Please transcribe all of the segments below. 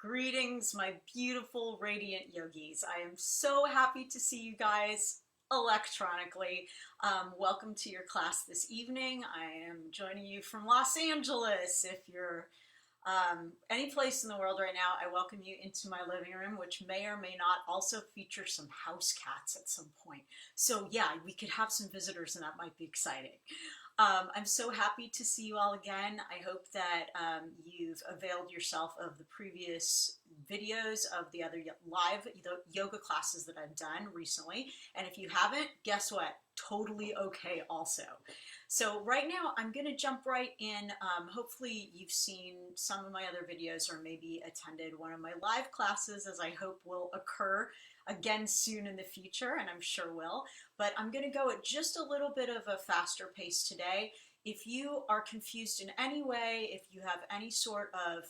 Greetings, my beautiful, radiant yogis. I am so happy to see you guys electronically. Welcome to your class this evening. I am joining you from Los Angeles. If you're any place in the world right now, I welcome you into my living room, which may or may not also feature some house cats at some point. So yeah, we could have some visitors and that might be exciting. I'm so happy to see you all again. I hope that you've availed yourself of the previous videos of the other live yoga classes that I've done recently. And if you haven't, guess what? Totally okay also. So right now I'm going to jump right in. Hopefully you've seen some of my other videos or maybe attended one of my live classes, as I hope will occur again soon in the future, and I'm sure will. But I'm going to go at just a little bit of a faster pace today. If you are confused in any way, if you have any sort of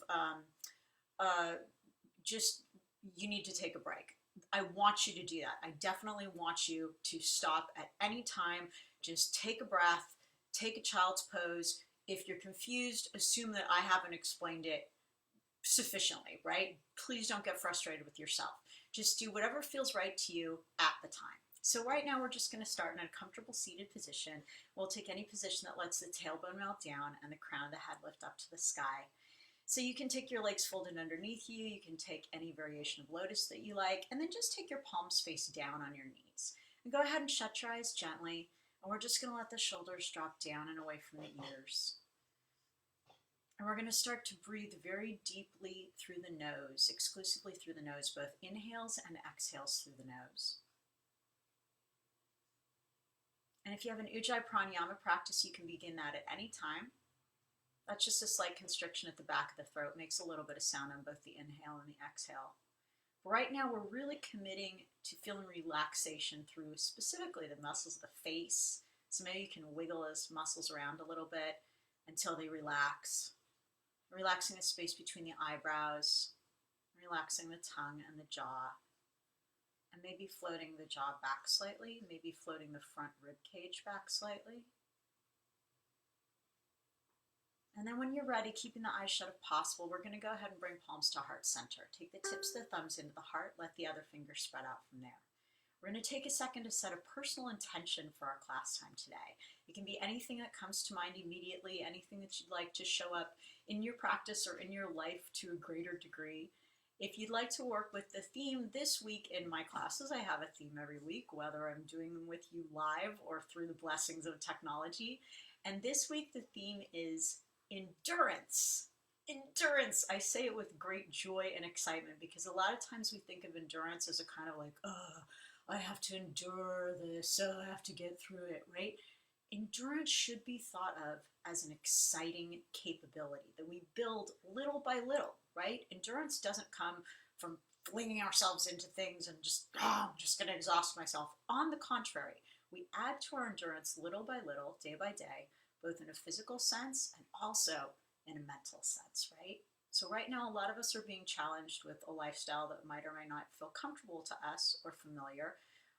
you need to take a break, I want you to do that. I definitely want you to stop at any time. Just take a breath, take a child's pose. If you're confused, assume that I haven't explained it sufficiently, right? Please don't get frustrated with yourself. Just do whatever feels right to you at the time. So right now we're just going to start in a comfortable seated position. We'll take any position that lets the tailbone melt down and the crown of the head lift up to the sky. So you can take your legs folded underneath you. You can take any variation of lotus that you like, and then just take your palms face down on your knees. And go ahead and shut your eyes gently, and we're just going to let the shoulders drop down and away from the ears. And we're going to start to breathe very deeply through the nose, exclusively through the nose, both inhales and exhales through the nose. And if you have an Ujjayi pranayama practice, you can begin that at any time. That's just a slight constriction at the back of the throat. Makes a little bit of sound on both the inhale and the exhale. But right now, we're really committing to feeling relaxation through specifically the muscles of the face. So maybe you can wiggle those muscles around a little bit until they relax. Relaxing the space between the eyebrows, relaxing the tongue and the jaw, and maybe floating the jaw back slightly, maybe floating the front rib cage back slightly. And then when you're ready, keeping the eyes shut if possible, we're going to go ahead and bring palms to heart center. Take the tips of the thumbs into the heart, let the other fingers spread out from there. We're going to take a second to set a personal intention for our class time today. It can be anything that comes to mind immediately, anything that you'd like to show up in your practice or in your life to a greater degree. If you'd like to work with the theme this week in my classes, I have a theme every week, whether I'm doing them with you live or through the blessings of technology. And this week the theme is endurance. Endurance. I say it with great joy and excitement because a lot of times we think of endurance as a kind of like, I have to endure this, I have to get through it, right? Endurance should be thought of as an exciting capability that we build little by little, right? Endurance doesn't come from flinging ourselves into things and just, I'm just going to exhaust myself. On the contrary, we add to our endurance little by little, day by day, both in a physical sense and also in a mental sense, right? So right now, a lot of us are being challenged with a lifestyle that might or may not feel comfortable to us or familiar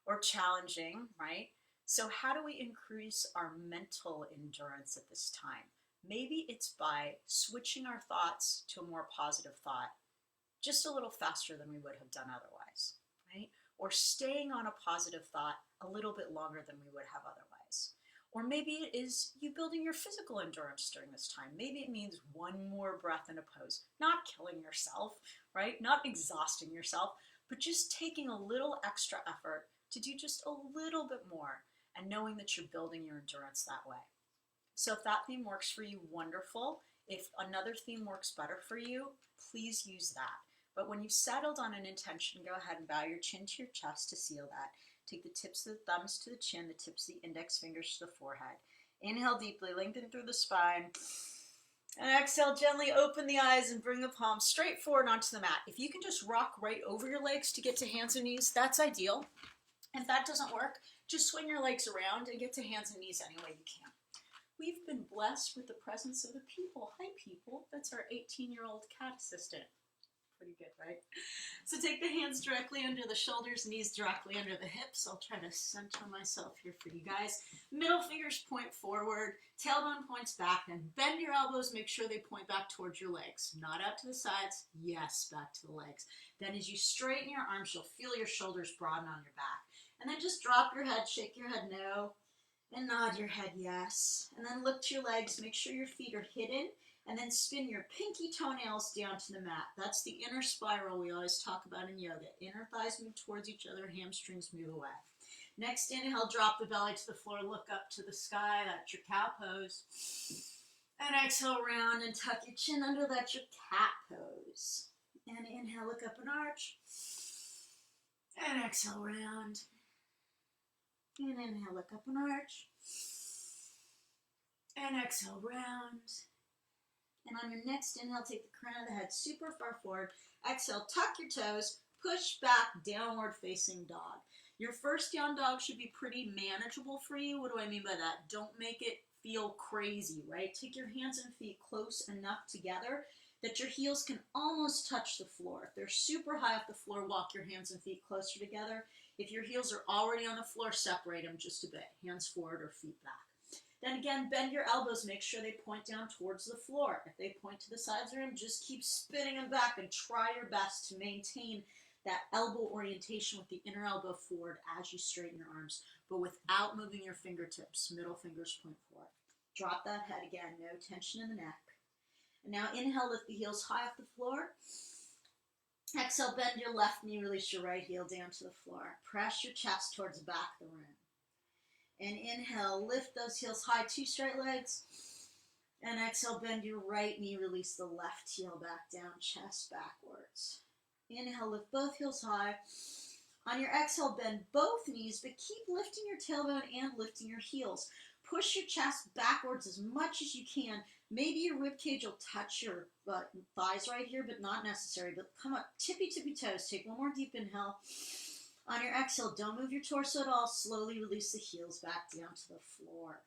or challenging, right? So how do we increase our mental endurance at this time? Maybe it's by switching our thoughts to a more positive thought just a little faster than we would have done otherwise, right? Or staying on a positive thought a little bit longer than we would have otherwise. Or maybe it is you building your physical endurance during this time. Maybe it means one more breath in a pose, not killing yourself, right? Not exhausting yourself, but just taking a little extra effort to do just a little bit more and knowing that you're building your endurance that way. So if that theme works for you, wonderful. If another theme works better for you, please use that. But when you've settled on an intention, go ahead and bow your chin to your chest to seal that. Take the tips of the thumbs to the chin, the tips of the index fingers to the forehead. Inhale deeply, lengthen through the spine. And exhale, gently open the eyes and bring the palms straight forward onto the mat. If you can just rock right over your legs to get to hands and knees, that's ideal. If that doesn't work, just swing your legs around and get to hands and knees any way you can. We've been blessed with the presence of the people. Hi, people. That's our 18-year-old cat assistant. Pretty good, right? So take the hands directly under the shoulders, knees directly under the hips. I'll try to center myself here for you guys. Middle fingers point forward, tailbone points back, and bend your elbows. Make sure they point back towards your legs, not out to the sides. Yes, back to the legs. Then as you straighten your arms, you'll feel your shoulders broaden on your back. And then just drop your head, shake your head no, and nod your head yes. And then look to your legs, make sure your feet are hidden, and then spin your pinky toenails down to the mat. That's the inner spiral we always talk about in yoga. Inner thighs move towards each other, hamstrings move away. Next inhale, drop the belly to the floor, look up to the sky, that's your cow pose. And exhale, round and tuck your chin under, that's your cat pose. And inhale, look up and arch. And exhale, round. And inhale, look up and arch. And exhale, round. And on your next inhale, take the crown of the head super far forward. Exhale, tuck your toes, push back, downward facing dog. Your first down dog should be pretty manageable for you. What do I mean by that? Don't make it feel crazy, right? Take your hands and feet close enough together that your heels can almost touch the floor. If they're super high off the floor, walk your hands and feet closer together. If your heels are already on the floor, separate them just a bit. Hands forward or feet back. Then again, bend your elbows. Make sure they point down towards the floor. If they point to the sides of the room, just keep spinning them back and try your best to maintain that elbow orientation with the inner elbow forward as you straighten your arms, but without moving your fingertips. Middle fingers point forward. Drop that head again. No tension in the neck. And now inhale, lift the heels high off the floor. Exhale, bend your left knee, release your right heel down to the floor. Press your chest towards the back of the room. And inhale, lift those heels high, two straight legs. And exhale, bend your right knee, release the left heel back down, chest backwards. Inhale, lift both heels high. On your exhale, bend both knees, but keep lifting your tailbone and lifting your heels. Push your chest backwards as much as you can. Maybe your rib cage will touch your thighs right here, but not necessary. But come up, tippy toes. Take one more deep inhale. On your exhale, don't move your torso at all. Slowly release the heels back down to the floor.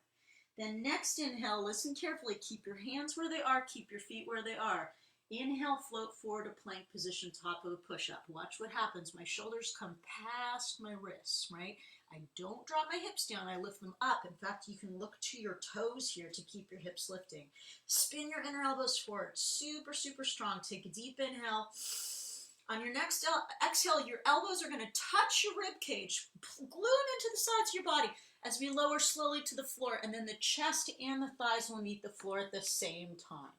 Then next inhale, listen carefully. Keep your hands where they are. Keep your feet where they are. Inhale, float forward to plank position, top of a push-up. Watch what happens. My shoulders come past my wrists, right? I don't drop my hips down. I lift them up. In fact, you can look to your toes here to keep your hips lifting. Spin your inner elbows forward. Super, super strong. Take a deep inhale. On your next exhale, your elbows are going to touch your rib cage. Glue them into the sides of your body as we lower slowly to the floor. And then the chest and the thighs will meet the floor at the same time.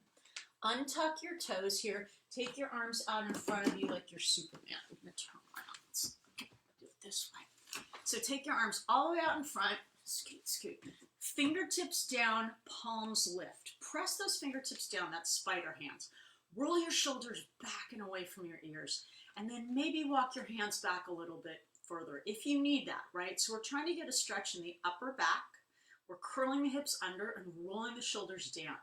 Untuck your toes here. Take your arms out in front of you like you're Superman. I'm going to turn around. Let's do it this way. So take your arms all the way out in front. Scoot, scoot. Fingertips down, palms lift. Press those fingertips down. That's spider hands. Roll your shoulders back and away from your ears. And then maybe walk your hands back a little bit further if you need that, right? So we're trying to get a stretch in the upper back. We're curling the hips under and rolling the shoulders down.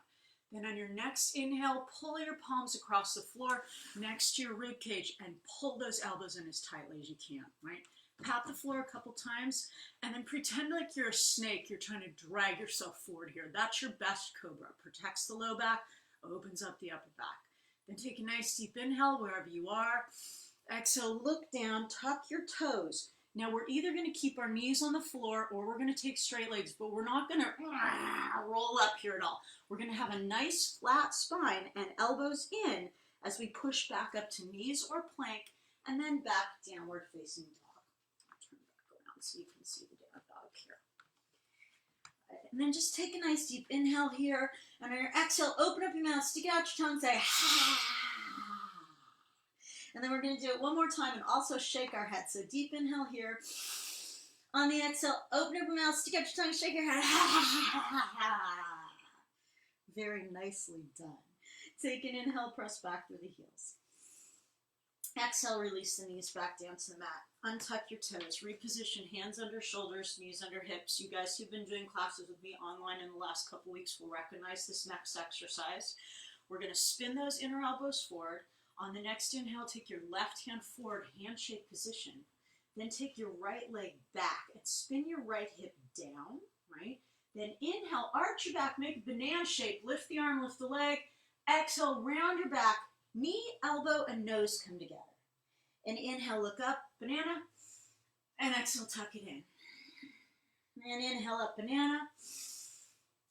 Then on your next inhale, pull your palms across the floor next to your rib cage and pull those elbows in as tightly as you can, right? Pat the floor a couple times and then pretend like you're a snake. You're trying to drag yourself forward here. That's your best cobra. Protects the low back, opens up the upper back. Then take a nice deep inhale wherever you are. Exhale, look down, tuck your toes. Now we're either going to keep our knees on the floor or we're going to take straight legs, but we're not going to roll up here at all. We're going to have a nice flat spine and elbows in as we push back up to knees or plank and then back downward facing dog. I'll turn back around so you can see the down dog here. And then just take a nice deep inhale here. And on your exhale, open up your mouth, stick out your tongue, say ha. And then we're going to do it one more time and also shake our head. So deep inhale here. On the exhale, open up your mouth, stick out your tongue, shake your head. Very nicely done. Take an inhale, press back through the heels. Exhale, release the knees back down to the mat. Untuck your toes. Reposition hands under shoulders, knees under hips. You guys who've been doing classes with me online in the last couple weeks will recognize this next exercise. We're going to spin those inner elbows forward. On the next inhale, take your left hand forward, handshake position. Then take your right leg back and spin your right hip down, right? Then inhale, arch your back, make a banana shape. Lift the arm, lift the leg. Exhale, round your back, Knee, elbow, and nose come together. And inhale, look up, banana, and exhale, tuck it in. And inhale up, banana,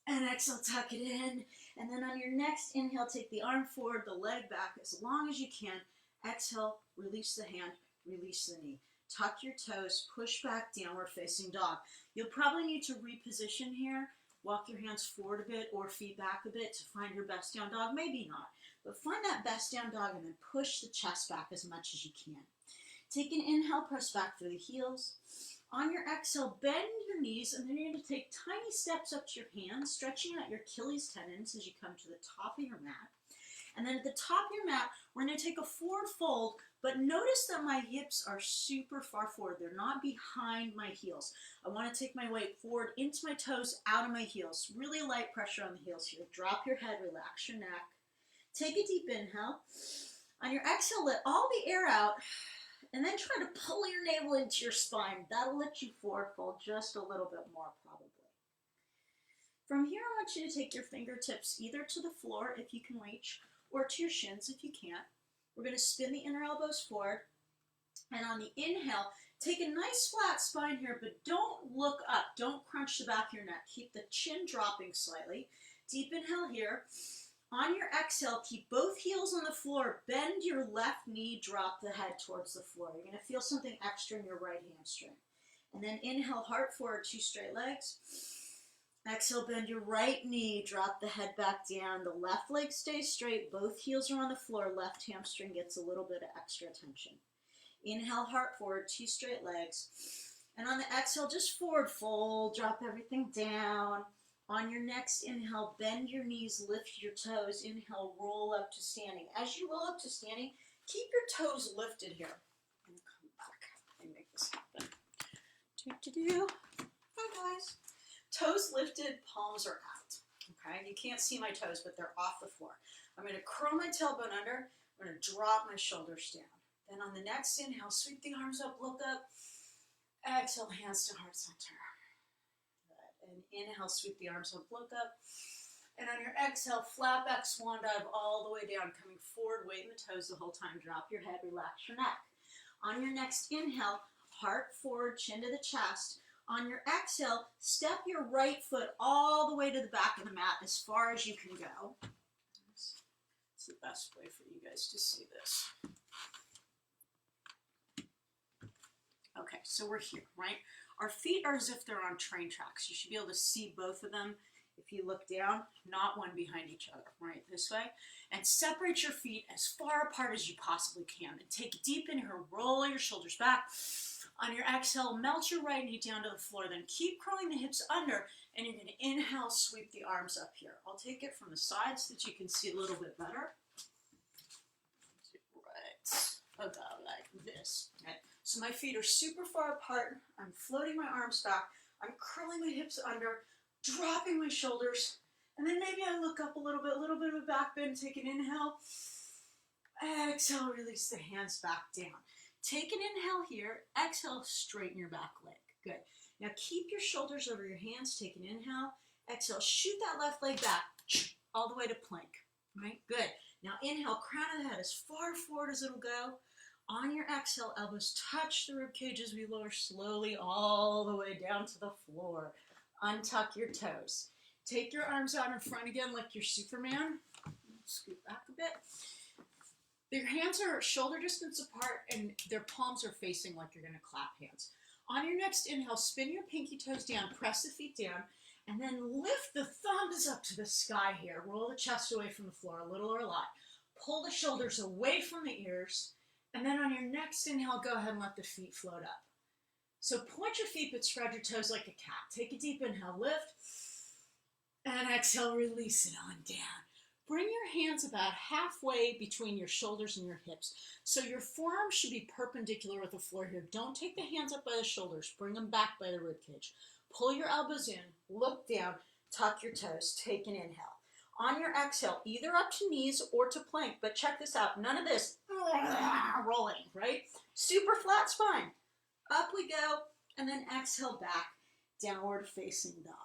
and exhale, tuck it in. And then on your next inhale, take the arm forward, the leg back as long as you can. Exhale, release the hand, release the knee. Tuck your toes, push back, downward facing dog. You'll probably need to reposition here. Walk your hands forward a bit or feet back a bit to find your best down dog. Maybe not, but find that best down dog and then push the chest back as much as you can. Take an inhale, press back through the heels. On your exhale, bend your knees, and then you're going to take tiny steps up to your hands, stretching out your Achilles tendons as you come to the top of your mat. And then at the top of your mat, we're going to take a forward fold, but notice that my hips are super far forward. They're not behind my heels. I want to take my weight forward into my toes, out of my heels. Really light pressure on the heels here. Drop your head, relax your neck. Take a deep inhale. On your exhale, let all the air out, and then try to pull your navel into your spine. That'll let you forward fold just a little bit more, probably. From here, I want you to take your fingertips either to the floor, if you can reach, or to your shins, if you can't. We're going to spin the inner elbows forward. And on the inhale, take a nice flat spine here, but don't look up. Don't crunch the back of your neck. Keep the chin dropping slightly. Deep inhale here. On your exhale, keep both heels on the floor. Bend your left knee, drop the head towards the floor. You're going to feel something extra in your right hamstring. And then inhale, heart forward, 2 straight legs. Exhale, bend your right knee, drop the head back down. The left leg stays straight. Both heels are on the floor. Left hamstring gets a little bit of extra attention. Inhale, heart forward, 2 straight legs. And on the exhale, just forward fold, drop everything down. On your next inhale, bend your knees, lift your toes. Inhale, roll up to standing. As you roll up to standing, keep your toes lifted here. And come back and make this happen. Hi, guys. Toes lifted, palms are out. Okay, you can't see my toes, but they're off the floor. I'm going to curl my tailbone under. I'm going to drop my shoulders down. Then on the next inhale, sweep the arms up, look up. Exhale, hands to heart center. Good. And inhale, sweep the arms up, look up. And on your exhale, flat back swan dive all the way down, coming forward, weight in the toes the whole time. Drop your head, relax your neck. On your next inhale, heart forward, chin to the chest. On your exhale, step your right foot all the way to the back of the mat as far as you can go. It's the best way for you guys to see this. Okay, so we're here, right? Our feet are as if they're on train tracks. You should be able to see both of them if you look down, not one behind each other, right? This way. And separate your feet as far apart as you possibly can. And take a deep inhale, roll your shoulders back. On your exhale, melt your right knee down to the floor. Then keep curling the hips under, and you're going to inhale, sweep the arms up here. I'll take it from the side so that you can see a little bit better. Right about like this. Okay. So my feet are super far apart. I'm floating my arms back. I'm curling my hips under, dropping my shoulders, and then maybe I look up a little bit of a back bend. Take an inhale. Exhale, release the hands back down. Take an inhale here. Exhale, straighten your back leg. Good. Now keep your shoulders over your hands. Take an inhale. Exhale, shoot that left leg back all the way to plank. Right? Good. Now inhale, crown of the head as far forward as it'll go. On your exhale, elbows touch the rib cage as we lower slowly all the way down to the floor. Untuck your toes. Take your arms out in front again like you're Superman. Scoot back a bit. Their hands are shoulder distance apart and their palms are facing like you're going to clap hands. On your next inhale, spin your pinky toes down, press the feet down, and then lift the thumbs up to the sky here. Roll the chest away from the floor, a little or a lot. Pull the shoulders away from the ears, and then on your next inhale, go ahead and let the feet float up. So point your feet but spread your toes like a cat. Take a deep inhale, lift, and exhale, release it on down. Bring your hands about halfway between your shoulders and your hips. So your forearms should be perpendicular with the floor here. Don't take the hands up by the shoulders. Bring them back by the ribcage. Pull your elbows in, look down, tuck your toes, take an inhale. On your exhale, either up to knees or to plank, but check this out. None of this rolling, right? Super flat spine. Up we go, and then exhale back, downward facing dog.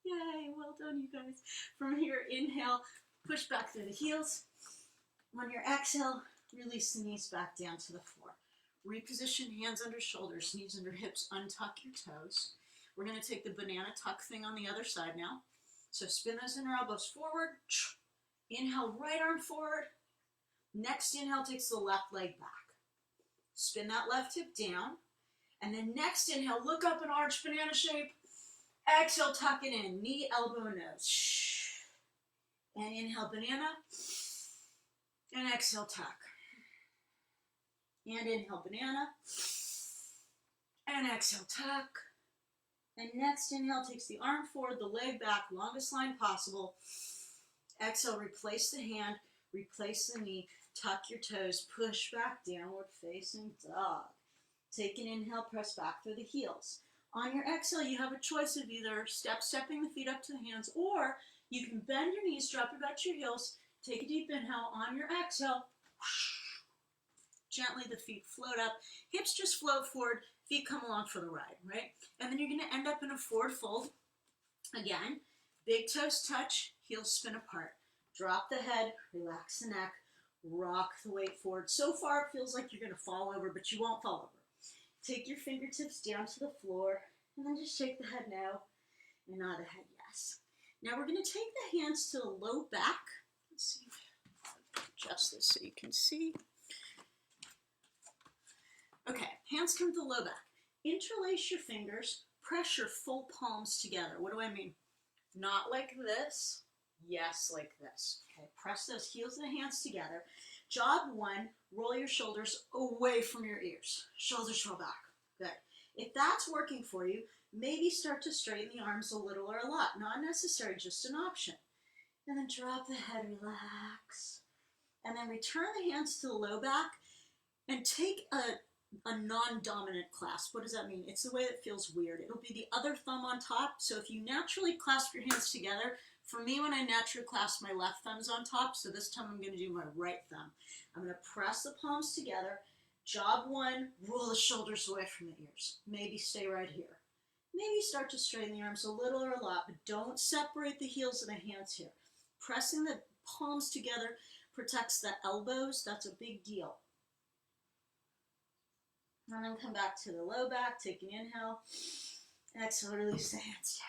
Yay, well done, you guys. From here, inhale, push back through the heels. On your exhale, release the knees back down to the floor. Reposition hands under shoulders, knees under hips, untuck your toes. We're going to take the banana tuck thing on the other side now. So spin those inner elbows forward. Inhale, right arm forward. Next inhale takes the left leg back. Spin that left hip down. And then next inhale, look up and arch banana shape. Exhale, tuck it in. Knee, elbow, nose. And inhale, banana. And exhale, tuck. And inhale, banana. And exhale, tuck. And next inhale takes the arm forward, the leg back, longest line possible. Exhale, replace the hand, replace the knee, tuck your toes, push back, downward facing dog. Take an inhale, press back through the heels. On your exhale, you have a choice of either stepping the feet up to the hands, or you can bend your knees, drop your butt to your heels, take a deep inhale. On your exhale, gently the feet float up, hips just float forward, feet come along for the ride, right? And then you're going to end up in a forward fold. Again, big toes touch, heels spin apart. Drop the head, relax the neck, rock the weight forward. So far it feels like you're going to fall over, but you won't fall over. Take your fingertips down to the floor, and then just shake the head no, and nod the head yes. Now we're going to take the hands to the low back. Let's see if I can adjust this so you can see. Okay, hands come to the low back. Interlace your fingers, press your full palms together. What do I mean? Not like this. Yes, like this. Okay, press those heels and the hands together. Job one, roll your shoulders away from your ears. Shoulders roll back. Good. If that's working for you, maybe start to straighten the arms a little or a lot. Not necessary, just an option. And then drop the head, relax. And then return the hands to the low back and take a non-dominant clasp. What does that mean? It's the way that feels weird. It'll be the other thumb on top. So if you naturally clasp your hands together, for me, when I naturally clasp, my left thumb's on top. So this time I'm going to do my right thumb. I'm going to press the palms together. Job one, roll the shoulders away from the ears. Maybe stay right here. Maybe start to straighten the arms a little or a lot, but don't separate the heels and the hands here. Pressing the palms together protects the elbows. That's a big deal. And then come back to the low back, take an inhale. Exhale, release the hands down.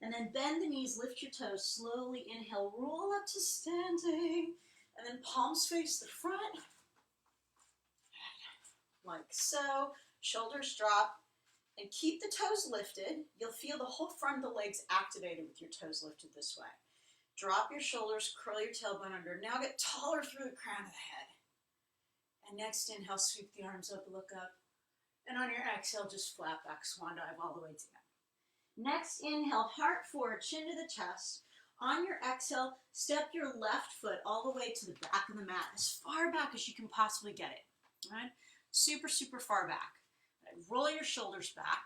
And then bend the knees, lift your toes, slowly inhale, roll up to standing. And then palms face the front. Like so. Shoulders drop. And keep the toes lifted. You'll feel the whole front of the legs activated with your toes lifted this way. Drop your shoulders, curl your tailbone under. Now get taller through the crown of the head. And next inhale, sweep the arms up, look up. And on your exhale, just flat back, swan dive all the way down. Next inhale, heart forward, chin to the chest. On your exhale, step your left foot all the way to the back of the mat, as far back as you can possibly get it. All right? Super, super far back. Roll your shoulders back.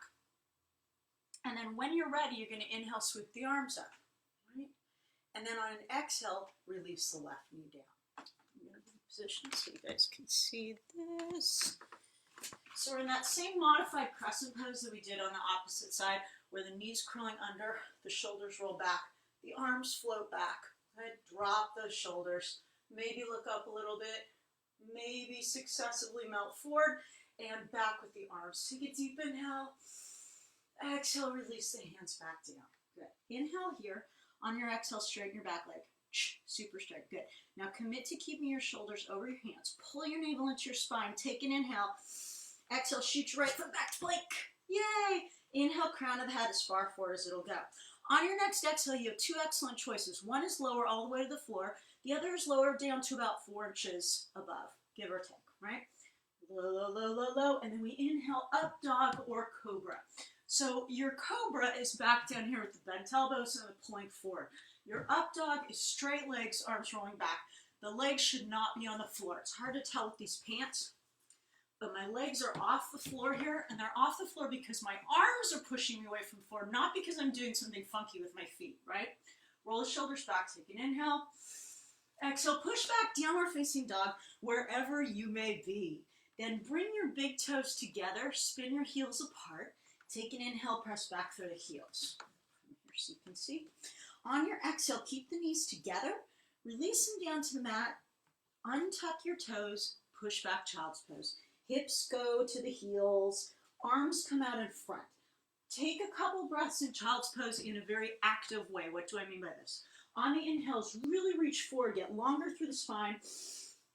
And then when you're ready, you're going to inhale, sweep the arms up. Right? And then on an exhale, release the left knee down. I'm going to position so you guys can see this. So we're in that same modified crescent pose that we did on the opposite side, where the knees curling under, the shoulders roll back, the arms float back. Right? Drop those shoulders. Maybe look up a little bit. Maybe successively melt forward and back with the arms. Take a deep inhale. Exhale, release the hands back down. Good. Inhale here. On your exhale, straighten your back leg. Super straight. Good. Now commit to keeping your shoulders over your hands. Pull your navel into your spine. Take an inhale. Exhale, shoot your right foot back to plank. Yay! Inhale, crown of the head as far forward as it'll go. On your next exhale, you have two excellent choices. One is lower all the way to the floor. The other is lower down to about 4 inches above, give or take, right? Low, low, low, low, low. And then we inhale up dog or cobra. So your cobra is back down here with the bent elbows and the plank forward. Your up dog is straight legs, arms rolling back. The legs should not be on the floor. It's hard to tell with these pants, but my legs are off the floor here, and they're off the floor because my arms are pushing me away from the floor, not because I'm doing something funky with my feet, right? Roll the shoulders back, take an inhale. Exhale, push back, downward facing dog, wherever you may be. Then bring your big toes together, spin your heels apart. Take an inhale, press back through the heels. From here so you can see. On your exhale, keep the knees together. Release them down to the mat. Untuck your toes, push back child's pose. Hips go to the heels, arms come out in front. Take a couple breaths in child's pose in a very active way. What do I mean by this? On the inhales, really reach forward, get longer through the spine.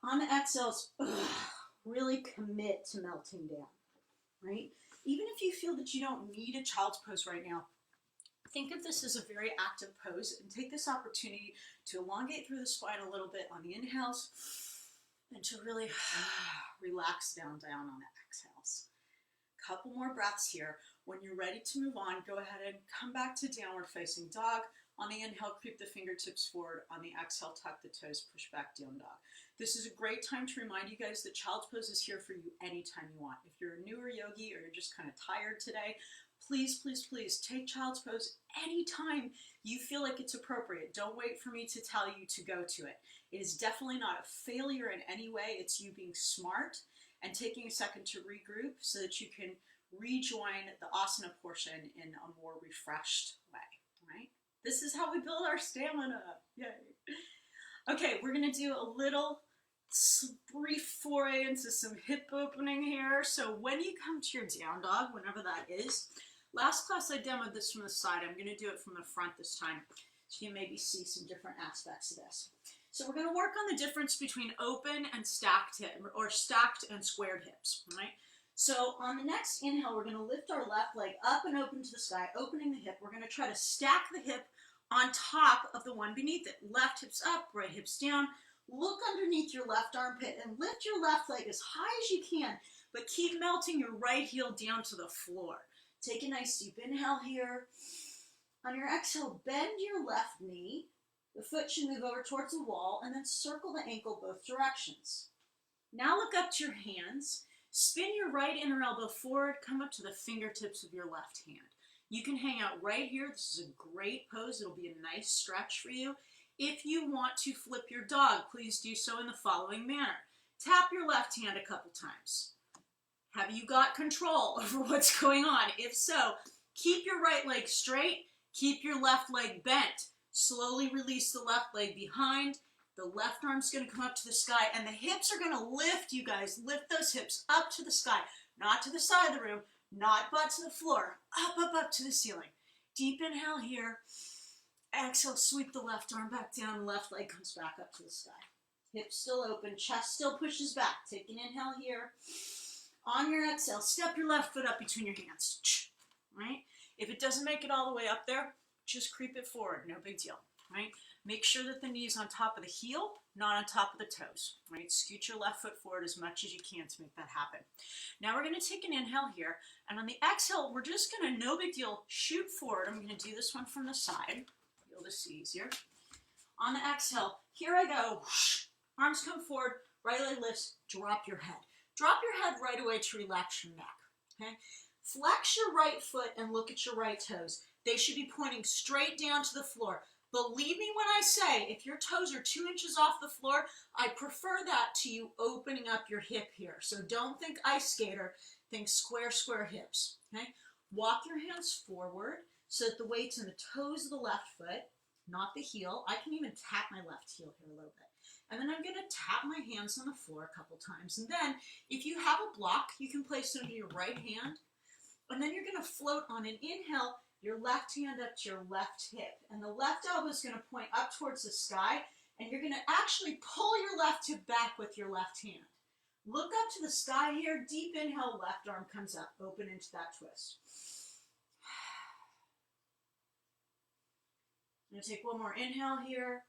On the exhales, really commit to melting down, right? Even if you feel that you don't need a child's pose right now, think of this as a very active pose and take this opportunity to elongate through the spine a little bit on the inhales and to really relax down on the exhales. Couple more breaths here. When you're ready to move on, go ahead and come back to downward facing dog. On the inhale, creep the fingertips forward. On the exhale, tuck the toes, push back, down dog. This is a great time to remind you guys that child's pose is here for you anytime you want. If you're a newer yogi or you're just kind of tired today, please, please, please take child's pose anytime you feel like it's appropriate. Don't wait for me to tell you to go to it. It is definitely not a failure in any way. It's you being smart and taking a second to regroup so that you can rejoin the asana portion in a more refreshed way, right? This is how we build our stamina. Yay. Okay, we're going to do a little brief foray into some hip opening here. So when you come to your down dog, whenever that is, last class I demoed this from the side. I'm going to do it from the front this time so you maybe see some different aspects of this. So we're going to work on the difference between open and stacked hip, or stacked and squared hips, right? So on the next inhale, we're going to lift our left leg up and open to the sky, opening the hip. We're going to try to stack the hip on top of the one beneath it. Left hips up, right hips down. Look underneath your left armpit and lift your left leg as high as you can, but keep melting your right heel down to the floor. Take a nice deep inhale here. On your exhale, bend your left knee. The foot should move over towards the wall and then circle the ankle both directions. Now look up to your hands. Spin your right inner elbow forward. Come up to the fingertips of your left hand. You can hang out right here. This is a great pose. It'll be a nice stretch for you. If you want to flip your dog, please do so in the following manner. Tap your left hand a couple times. Have you got control over what's going on? If so, keep your right leg straight. Keep your left leg bent. Slowly release the left leg behind. The left arm's going to come up to the sky, and the hips are going to lift, you guys. Lift those hips up to the sky, not to the side of the room, not butt to the floor. Up, up, up to the ceiling. Deep inhale here. Exhale, sweep the left arm back down. Left leg comes back up to the sky. Hips still open. Chest still pushes back. Take an inhale here. On your exhale, step your left foot up between your hands. Right? If it doesn't make it all the way up there, just creep it forward. No big deal. Right? Make sure that the knee is on top of the heel, not on top of the toes. Right? Scoot your left foot forward as much as you can to make that happen. Now we're going to take an inhale here, and on the exhale, we're just going to, no big deal, shoot forward. I'm going to do this one from the side. You'll just see easier. On the exhale, here I go. Arms come forward, right leg lifts, drop your head. Drop your head right away to relax your neck. Okay? Flex your right foot and look at your right toes. They should be pointing straight down to the floor. Believe me when I say, if your toes are 2 inches off the floor, I prefer that to you opening up your hip here. So don't think ice skater, think square, square hips. Okay? Walk your hands forward so that the weight's in the toes of the left foot, not the heel. I can even tap my left heel here a little bit. And then I'm going to tap my hands on the floor a couple times. And then if you have a block, you can place it under your right hand. And then you're going to float on an inhale, your left hand up to your left hip. And the left elbow is going to point up towards the sky. And you're going to actually pull your left hip back with your left hand. Look up to the sky here. Deep inhale, left arm comes up. Open into that twist. I'm going to take one more inhale here.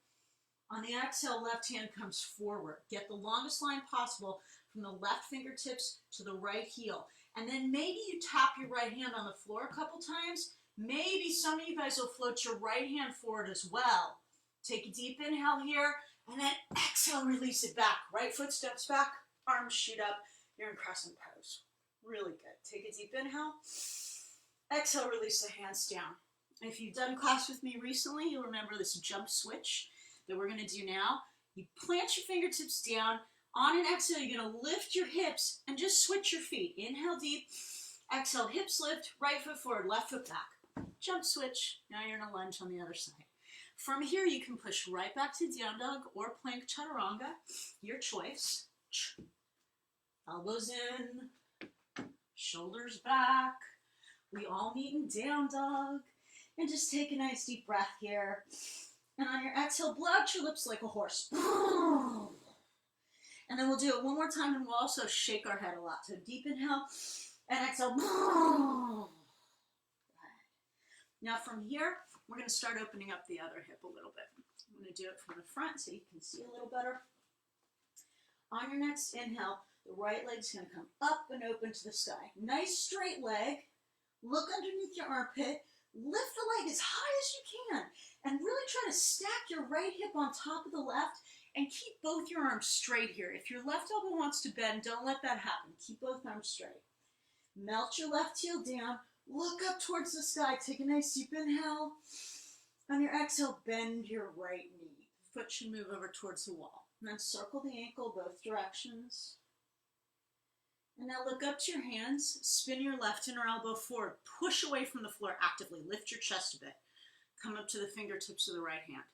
On the exhale, left hand comes forward. Get the longest line possible from the left fingertips to the right heel. And then maybe you tap your right hand on the floor a couple times. Maybe some of you guys will float your right hand forward as well. Take a deep inhale here, and then exhale, release it back. Right foot steps back, arms shoot up. You're in crescent pose. Really good. Take a deep inhale. Exhale, release the hands down. If you've done class with me recently, you'll remember this jump switch that we're going to do now. You plant your fingertips down. On an exhale, you're going to lift your hips and just switch your feet. Inhale deep. Exhale, hips lift. Right foot forward, left foot back. Jump switch. Now you're in a lunge on the other side. From here, you can push right back to down dog or plank chaturanga, your choice. Elbows in, shoulders back. We all meet in down dog. And just take a nice deep breath here. And on your exhale, blow out your lips like a horse. And then we'll do it one more time, and we'll also shake our head a lot. So deep inhale and exhale. Now from here, we're going to start opening up the other hip a little bit. I'm going to do it from the front so you can see a little better. On your next inhale, the right leg's going to come up and open to the sky. Nice straight leg. Look underneath your armpit. Lift the leg as high as you can. And really try to stack your right hip on top of the left and keep both your arms straight here. If your left elbow wants to bend, don't let that happen. Keep both arms straight. Melt your left heel down. Look up towards the sky. Take a nice deep inhale. On your exhale, bend your right knee. Foot should move over towards the wall. And then circle the ankle both directions. And now look up to your hands. Spin your left inner elbow forward. Push away from the floor actively. Lift your chest a bit. Come up to the fingertips of the right hand.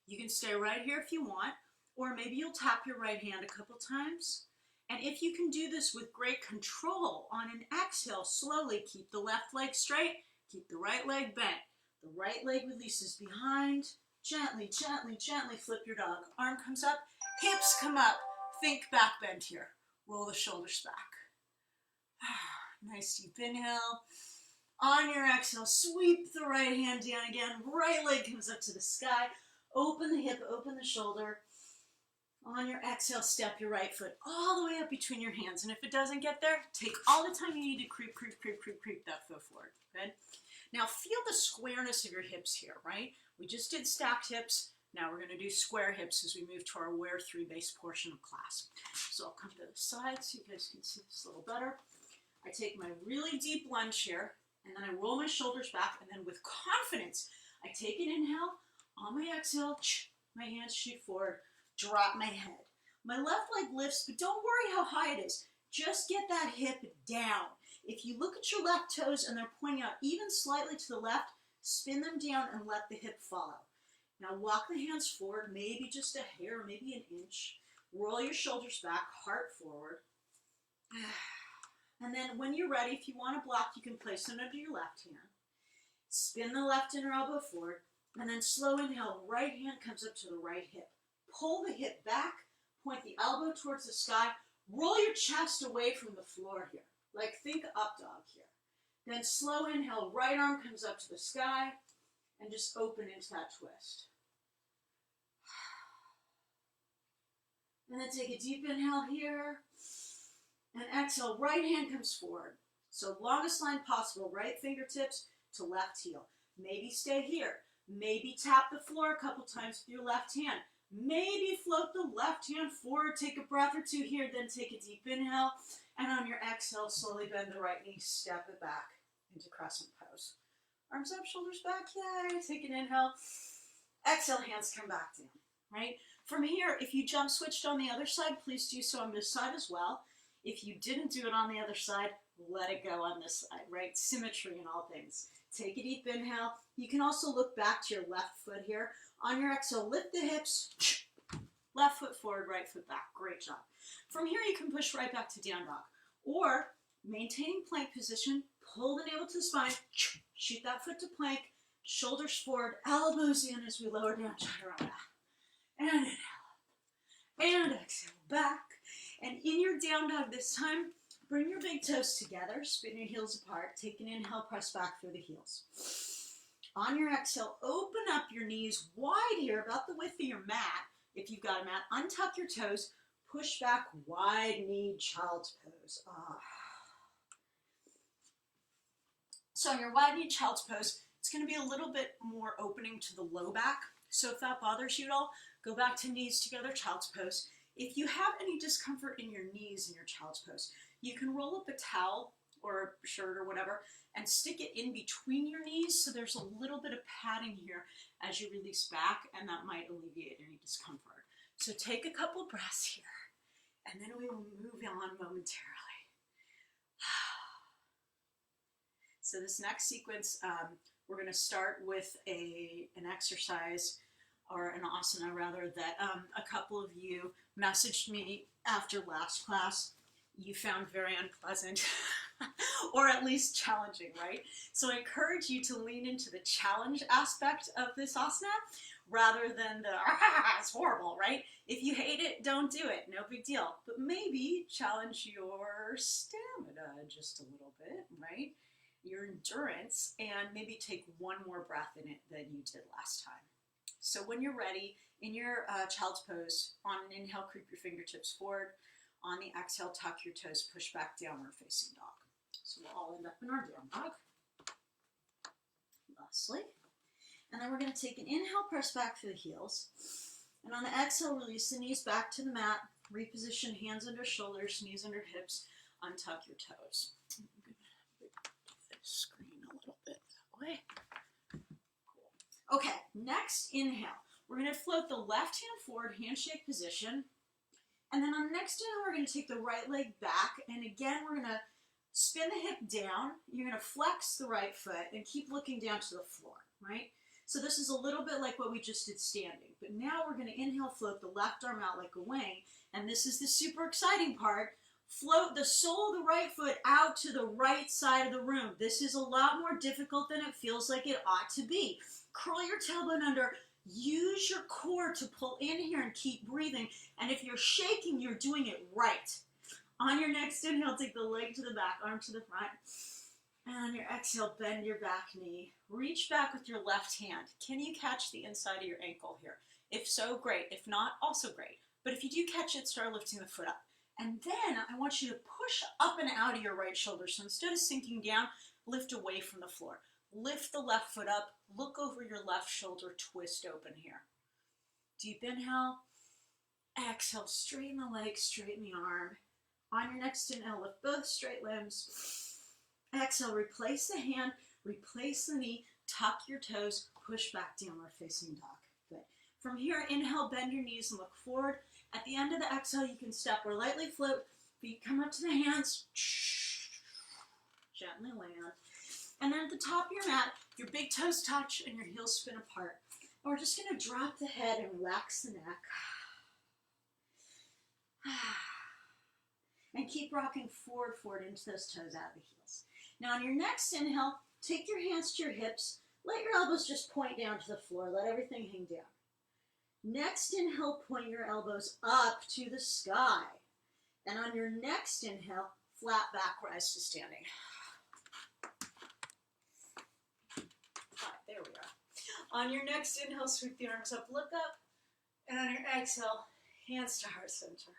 You can stay right here if you want, or maybe you'll tap your right hand a couple times. And if you can do this with great control, on an exhale, slowly keep the left leg straight, keep the right leg bent. The right leg releases behind. Gently, gently, gently flip your dog. Arm comes up, hips come up. Think back bend here. Roll the shoulders back. Nice deep inhale. On your exhale, sweep the right hand down again. Right leg comes up to the sky. Open the hip, open the shoulder. On your exhale, step your right foot all the way up between your hands. And if it doesn't get there, take all the time you need to creep, creep, creep, creep, creep that foot forward. Good? Now feel the squareness of your hips here, right? We just did stacked hips. Now we're going to do square hips as we move to our Ware 3 base portion of class. So I'll come to the side so you guys can see this a little better. I take my really deep lunge here, and then I roll my shoulders back, and then with confidence, I take an inhale. On my exhale, my hands shoot forward, drop my head. My left leg lifts, but don't worry how high it is. Just get that hip down. If you look at your left toes and they're pointing out even slightly to the left, spin them down and let the hip follow. Now walk the hands forward, maybe just a hair, maybe an inch. Roll your shoulders back, heart forward. And then when you're ready, if you want to block, you can place them under your left hand. Spin the left inner elbow forward, and then slow inhale, right hand comes up to the right hip. Pull the hip back, point the elbow towards the sky, roll your chest away from the floor here. Like think up dog here. Then slow inhale, right arm comes up to the sky, and just open into that twist. And then take a deep inhale here. And exhale, right hand comes forward. So longest line possible, right fingertips to left heel. Maybe stay here. Maybe tap the floor a couple times with your left hand. Maybe float the left hand forward. Take a breath or two here, then take a deep inhale. And on your exhale, slowly bend the right knee, step it back into crescent pose. Arms up, shoulders back, yay. Take an inhale. Exhale, hands come back down, right? From here, if you jump switched on the other side, please do so on this side as well. If you didn't do it on the other side, let it go on this side, right? Symmetry in all things. Take a deep inhale. You can also look back to your left foot here. On your exhale, lift the hips. Left foot forward, right foot back. Great job. From here, you can push right back to down dog. Or, maintaining plank position, pull the navel to the spine, shoot that foot to plank, shoulders forward, elbows in as we lower down, chaturanga. And inhale. And exhale, back. And in your down dog this time, bring your big toes together, spin your heels apart, take an inhale, press back through the heels. On your exhale, open up your knees wide here, about the width of your mat. If you've got a mat, untuck your toes, push back, wide knee, child's pose. So in your wide knee, child's pose, it's going to be a little bit more opening to the low back. So if that bothers you at all, go back to knees together, child's pose. If you have any discomfort in your knees in your child's pose, you can roll up a towel or a shirt or whatever and stick it in between your knees so there's a little bit of padding here as you release back, and that might alleviate any discomfort. So take a couple breaths here, and then we will move on momentarily. So this next sequence, we're going to start with an exercise or an asana rather, that a couple of you messaged me after last class you found very unpleasant or at least challenging, right? So I encourage you to lean into the challenge aspect of this asana rather than the, it's horrible, right? If you hate it, don't do it, no big deal. But maybe challenge your stamina just a little bit, right? Your endurance, and maybe take one more breath in it than you did last time. So when you're ready, in your child's pose, on an inhale, creep your fingertips forward. On the exhale, tuck your toes, push back, downward facing dog. So we'll all end up in our down dog. Lastly. And then we're going to take an inhale, press back through the heels. And on the exhale, release the knees back to the mat. Reposition hands under shoulders, knees under hips. Untuck your toes. I'm going to move the screen a little bit that way. Cool. Okay, next inhale. We're going to float the left hand forward, handshake position. And then on the next inhale, we're going to take the right leg back. And again, we're going to spin the hip down. You're going to flex the right foot and keep looking down to the floor, right? So this is a little bit like what we just did standing. But now we're going to inhale, float the left arm out like a wing. And this is the super exciting part. Float the sole of the right foot out to the right side of the room. This is a lot more difficult than it feels like it ought to be. Curl your tailbone under. Use your core to pull in here and keep breathing. And if you're shaking, you're doing it right. On your next inhale, take the leg to the back, arm to the front. And on your exhale, bend your back knee. Reach back with your left hand. Can you catch the inside of your ankle here? If so, great. If not, also great. But if you do catch it, start lifting the foot up. And then I want you to push up and out of your right shoulder. So instead of sinking down, lift away from the floor. Lift the left foot up, look over your left shoulder, twist open here. Deep inhale, exhale, straighten the leg, straighten the arm. On your next inhale, lift both straight limbs. Exhale, replace the hand, replace the knee, tuck your toes, push back, downward facing dog. Good. From here, inhale, bend your knees and look forward. At the end of the exhale, you can step or lightly float. Feet come up to the hands. Gently land. And then at the top of your mat, your big toes touch and your heels spin apart. And we're just going to drop the head and relax the neck. And keep rocking forward into those toes out of the heels. Now on your next inhale, take your hands to your hips. Let your elbows just point down to the floor. Let everything hang down. Next inhale, point your elbows up to the sky. And on your next inhale, flat back, rise to standing. There we are. On your next inhale, sweep the arms up, look up. And on your exhale, hands to heart center.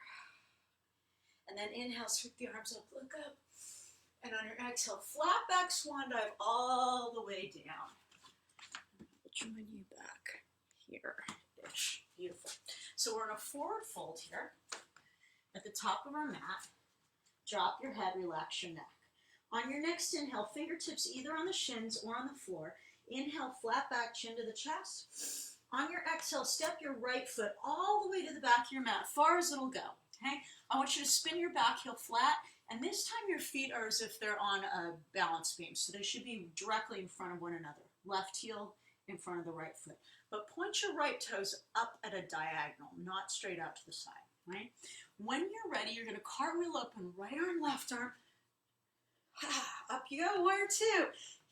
And then inhale, sweep the arms up, look up. And on your exhale, flat back swan dive all the way down. I'll join you back here-ish. Beautiful. So we're in a forward fold here. At the top of our mat, drop your head, relax your neck. On your next inhale, fingertips either on the shins or on the floor. Inhale, flat back, chin to the chest. On your exhale, step your right foot all the way to the back of your mat, far as it'll go, okay? I want you to spin your back heel flat, and this time your feet are as if they're on a balance beam, so they should be directly in front of one another. Left heel in front of the right foot. But point your right toes up at a diagonal, not straight out to the side, right? When you're ready, you're going to cartwheel open, right arm, left arm. Up you go, 1 or 2.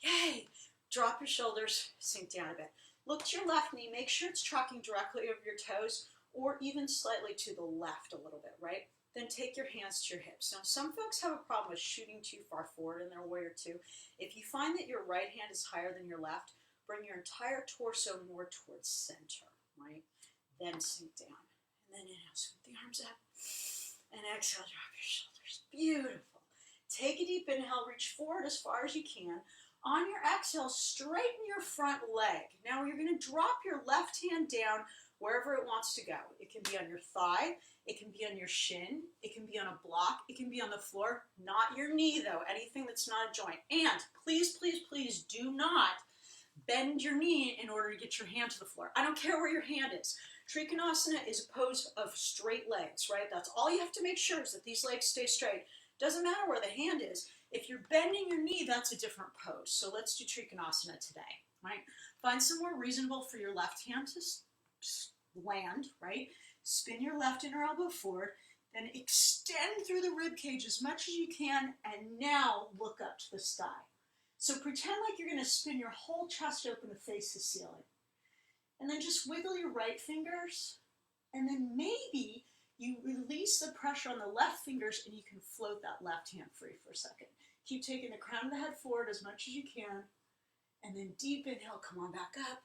Yay! Drop your shoulders, sink down a bit. Look to your left knee, make sure it's tracking directly over your toes or even slightly to the left a little bit, right? Then take your hands to your hips. Now, some folks have a problem with shooting too far forward in their warrior two. If you find that your right hand is higher than your left, bring your entire torso more towards center, right? Then sink down. And then inhale, scoop the arms up. And exhale, drop your shoulders. Beautiful. Take a deep inhale, reach forward as far as you can. On your exhale, straighten your front leg. Now you're going to drop your left hand down wherever it wants to go. It can be on your thigh, it can be on your shin, it can be on a block, it can be on the floor, not your knee though, anything that's not a joint. And please, please, please do not bend your knee in order to get your hand to the floor. I don't care where your hand is. Trikonasana is a pose of straight legs, right? That's all you have to make sure is that these legs stay straight. Doesn't matter where the hand is. If you're bending your knee, that's a different pose. So let's do Trikonasana today, right? Find somewhere reasonable for your left hand land, right? Spin your left inner elbow forward, then extend through the rib cage as much as you can, and now look up to the sky. So pretend like you're going to spin your whole chest open to face the ceiling. And then just wiggle your right fingers, and then maybe you release the pressure on the left fingers and you can float that left hand free for a second. Keep taking the crown of the head forward as much as you can, and then deep inhale, come on back up.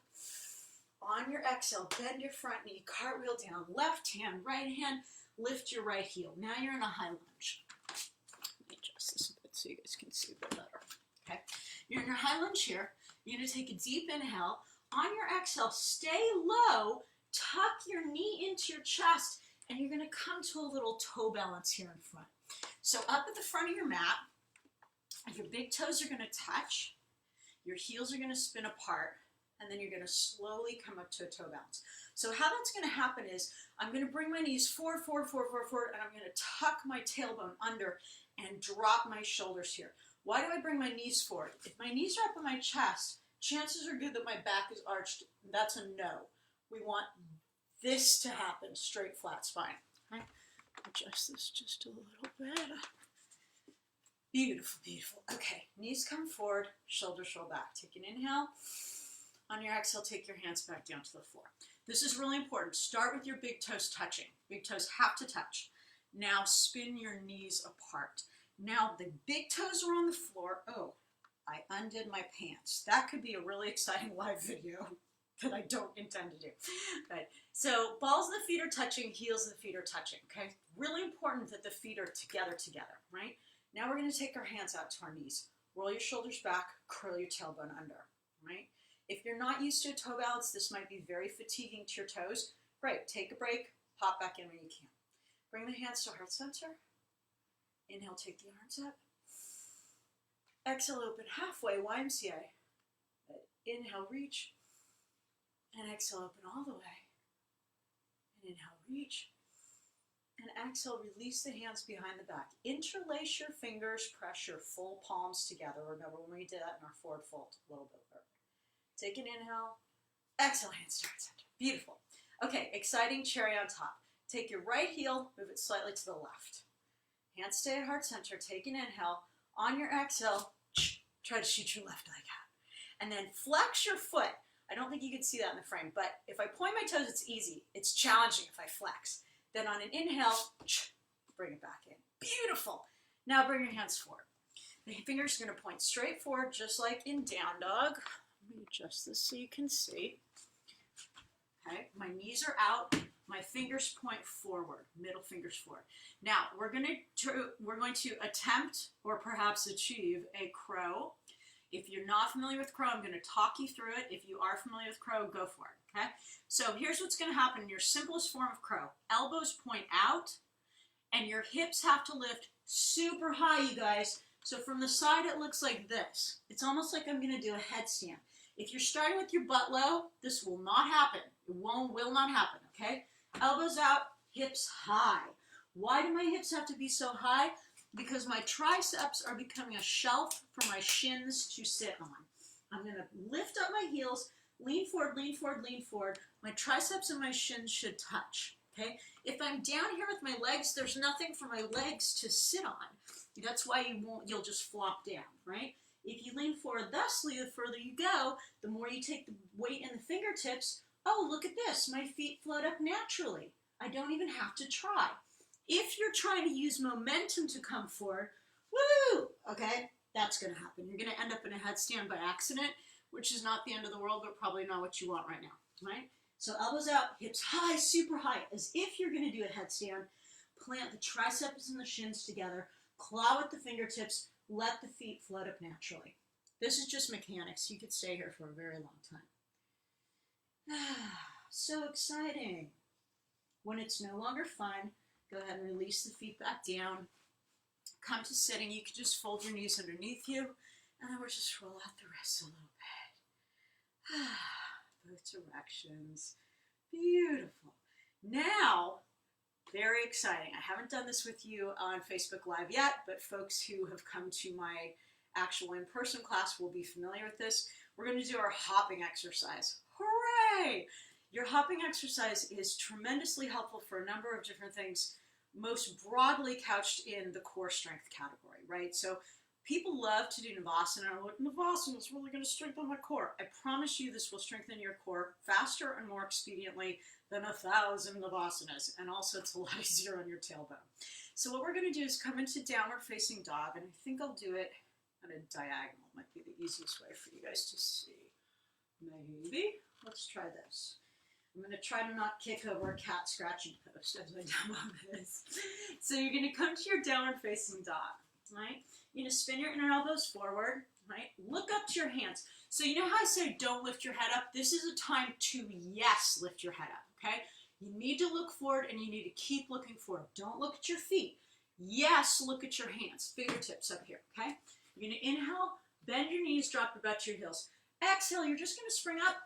On your exhale, bend your front knee, cartwheel down, left hand, right hand, lift your right heel. Now you're in a high lunge. Let me adjust this a bit so you guys can see a bit better. Okay, you're in your high lunge here. You're going to take a deep inhale. On your exhale, stay low, tuck your knee into your chest, and you're going to come to a little toe balance here in front. So up at the front of your mat, your big toes are going to touch, your heels are going to spin apart, and then you're going to slowly come up to a toe balance. So how that's going to happen is I'm going to bring my knees forward, and I'm going to tuck my tailbone under and drop my shoulders here. Why do I bring my knees forward? If my knees are up on my chest, chances are good that my back is arched. That's a no. We want this to happen, straight, flat spine. Okay? Adjust this just a little bit. Beautiful, beautiful. Okay, knees come forward, shoulders roll back. Take an inhale. On your exhale, take your hands back down to the floor. This is really important. Start with your big toes touching. Big toes have to touch. Now spin your knees apart. Now the big toes are on the floor. Oh, I undid my pants. That could be a really exciting live video that I don't intend to do. But, so balls of the feet are touching, heels of the feet are touching, okay? Really important that the feet are together, right? Now we're going to take our hands out to our knees. Roll your shoulders back, curl your tailbone under, right? If you're not used to a toe balance, this might be very fatiguing to your toes. Great, take a break, pop back in when you can. Bring the hands to heart center. Inhale, take the arms up. Exhale, open halfway, YMCA. Inhale, reach. And exhale, open all the way. And inhale, reach. And exhale, release the hands behind the back. Interlace your fingers, press your full palms together. Remember when we did that in our forward fold, a little bit further. Take an inhale. Exhale, hands to heart center. Beautiful. Okay, exciting cherry on top. Take your right heel, move it slightly to the left. Hands stay at heart center. Take an inhale. On your exhale, try to shoot your left leg out. And then flex your foot. I don't think you can see that in the frame, but if I point my toes, it's easy. It's challenging if I flex. Then on an inhale, bring it back in. Beautiful. Now bring your hands forward. The fingers are going to point straight forward, just like in down dog. Let me adjust this so you can see. Okay, my knees are out. My fingers point forward, middle fingers forward. Now we're going to attempt or perhaps achieve a crow. If you're not familiar with crow, I'm going to talk you through it. If you are familiar with crow, go for it. Okay. So here's what's going to happen in your simplest form of crow. Elbows point out, and your hips have to lift super high, you guys. So from the side, it looks like this. It's almost like I'm going to do a headstand. If you're starting with your butt low, this will not happen. It will not happen. Okay. Elbows out, hips high. Why do my hips have to be so high? Because my triceps are becoming a shelf for my shins to sit on. I'm going to lift up my heels, lean forward, lean forward, lean forward. My triceps and my shins should touch. Okay? If I'm down here with my legs, there's nothing for my legs to sit on. That's why you'll just flop down, right? If you lean forward thusly, the further you go, the more you take the weight in the fingertips. Oh, look at this. My feet float up naturally. I don't even have to try. If you're trying to use momentum to come forward, woo, okay, that's going to happen. You're going to end up in a headstand by accident, which is not the end of the world, but probably not what you want right now, right? So elbows out, hips high, super high, as if you're going to do a headstand. Plant the triceps and the shins together, claw with the fingertips, let the feet float up naturally. This is just mechanics. You could stay here for a very long time. So exciting. When it's no longer fun, go ahead and release the feet back down. Come to sitting. You can just fold your knees underneath you, and then we'll just roll out the wrists a little bit. Both directions. Beautiful. Now, very exciting. I haven't done this with you on Facebook Live yet, but folks who have come to my actual in-person class will be familiar with this. We're going to do our hopping exercise. Hooray! Your hopping exercise is tremendously helpful for a number of different things, most broadly couched in the core strength category, right? So people love to do Navasana, and like, Navasana is really going to strengthen my core. I promise you this will strengthen your core faster and more expediently than 1,000 Navasanas, and also it's a lot easier on your tailbone. So what we're going to do is come into downward facing dog, and I think I'll do it on a diagonal. Might be the easiest way for you guys to see. Maybe. Let's try this. I'm going to try to not kick over a cat scratching post as I demo this. So you're going to come to your downward facing dog, right? You're going to spin your inner elbows forward, right? Look up to your hands. So you know how I say don't lift your head up? This is a time to, yes, lift your head up, okay? You need to look forward and you need to keep looking forward. Don't look at your feet. Yes, look at your hands. Fingertips up here, okay? You're going to inhale, bend your knees, drop your butt to your heels. Exhale, you're just going to spring up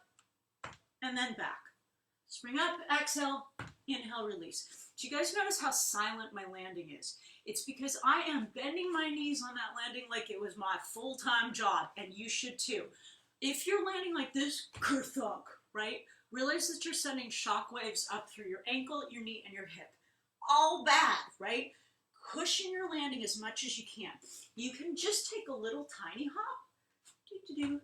and then back. Spring up, exhale, inhale, release. Do you guys notice how silent my landing is? It's because I am bending my knees on that landing like it was my full-time job, and you should too. If you're landing like this, kerthunk, right? Realize that you're sending shock waves up through your ankle, your knee, and your hip. All bad, right? Cushion your landing as much as you can. You can just take a little tiny hop.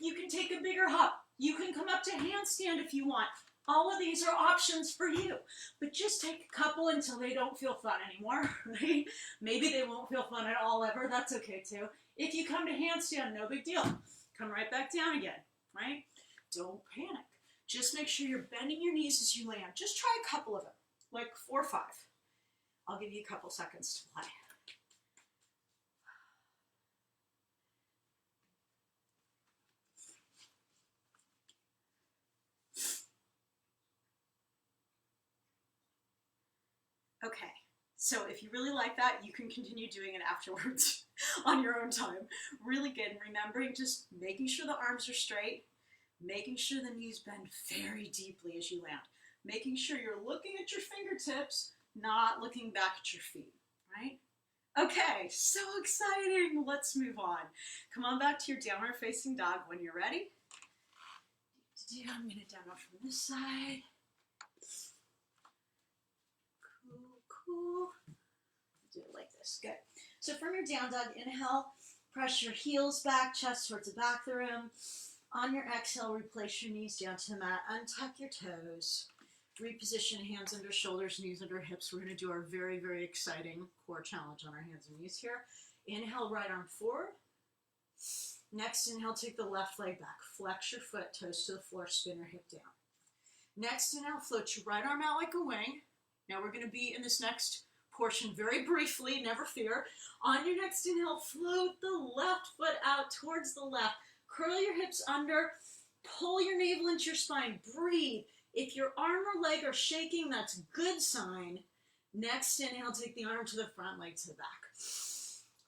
You can take a bigger hop. You can come up to handstand if you want. All of these are options for you, but just take a couple until they don't feel fun anymore, right? Maybe they won't feel fun at all ever. That's okay too. If you come to handstand, no big deal. Come right back down again, right? Don't panic. Just make sure you're bending your knees as you land. Just try a couple of them, like 4 or 5. I'll give you a couple seconds to play. Okay, so if you really like that, you can continue doing it afterwards on your own time. Really good, and remembering just making sure the arms are straight, making sure the knees bend very deeply as you land, making sure you're looking at your fingertips, not looking back at your feet, right? Okay, so exciting. Let's move on. Come on back to your downward facing dog when you're ready. I'm going to demo from this side. Cool. Do it like this. Good. So from your down dog, inhale, press your heels back, chest towards the back of the room. On your exhale, replace your knees down to the mat. Untuck your toes. Reposition hands under shoulders, knees under hips. We're going to do our very, very exciting core challenge on our hands and knees here. Inhale, right arm forward. Next, inhale, take the left leg back. Flex your foot, toes to the floor, spin your hip down. Next, inhale, float your right arm out like a wing. Now we're going to be in this next portion very briefly, never fear. On your next inhale, float the left foot out towards the left. Curl your hips under, pull your navel into your spine, breathe. If your arm or leg are shaking, that's a good sign. Next inhale, take the arm to the front, leg to the back.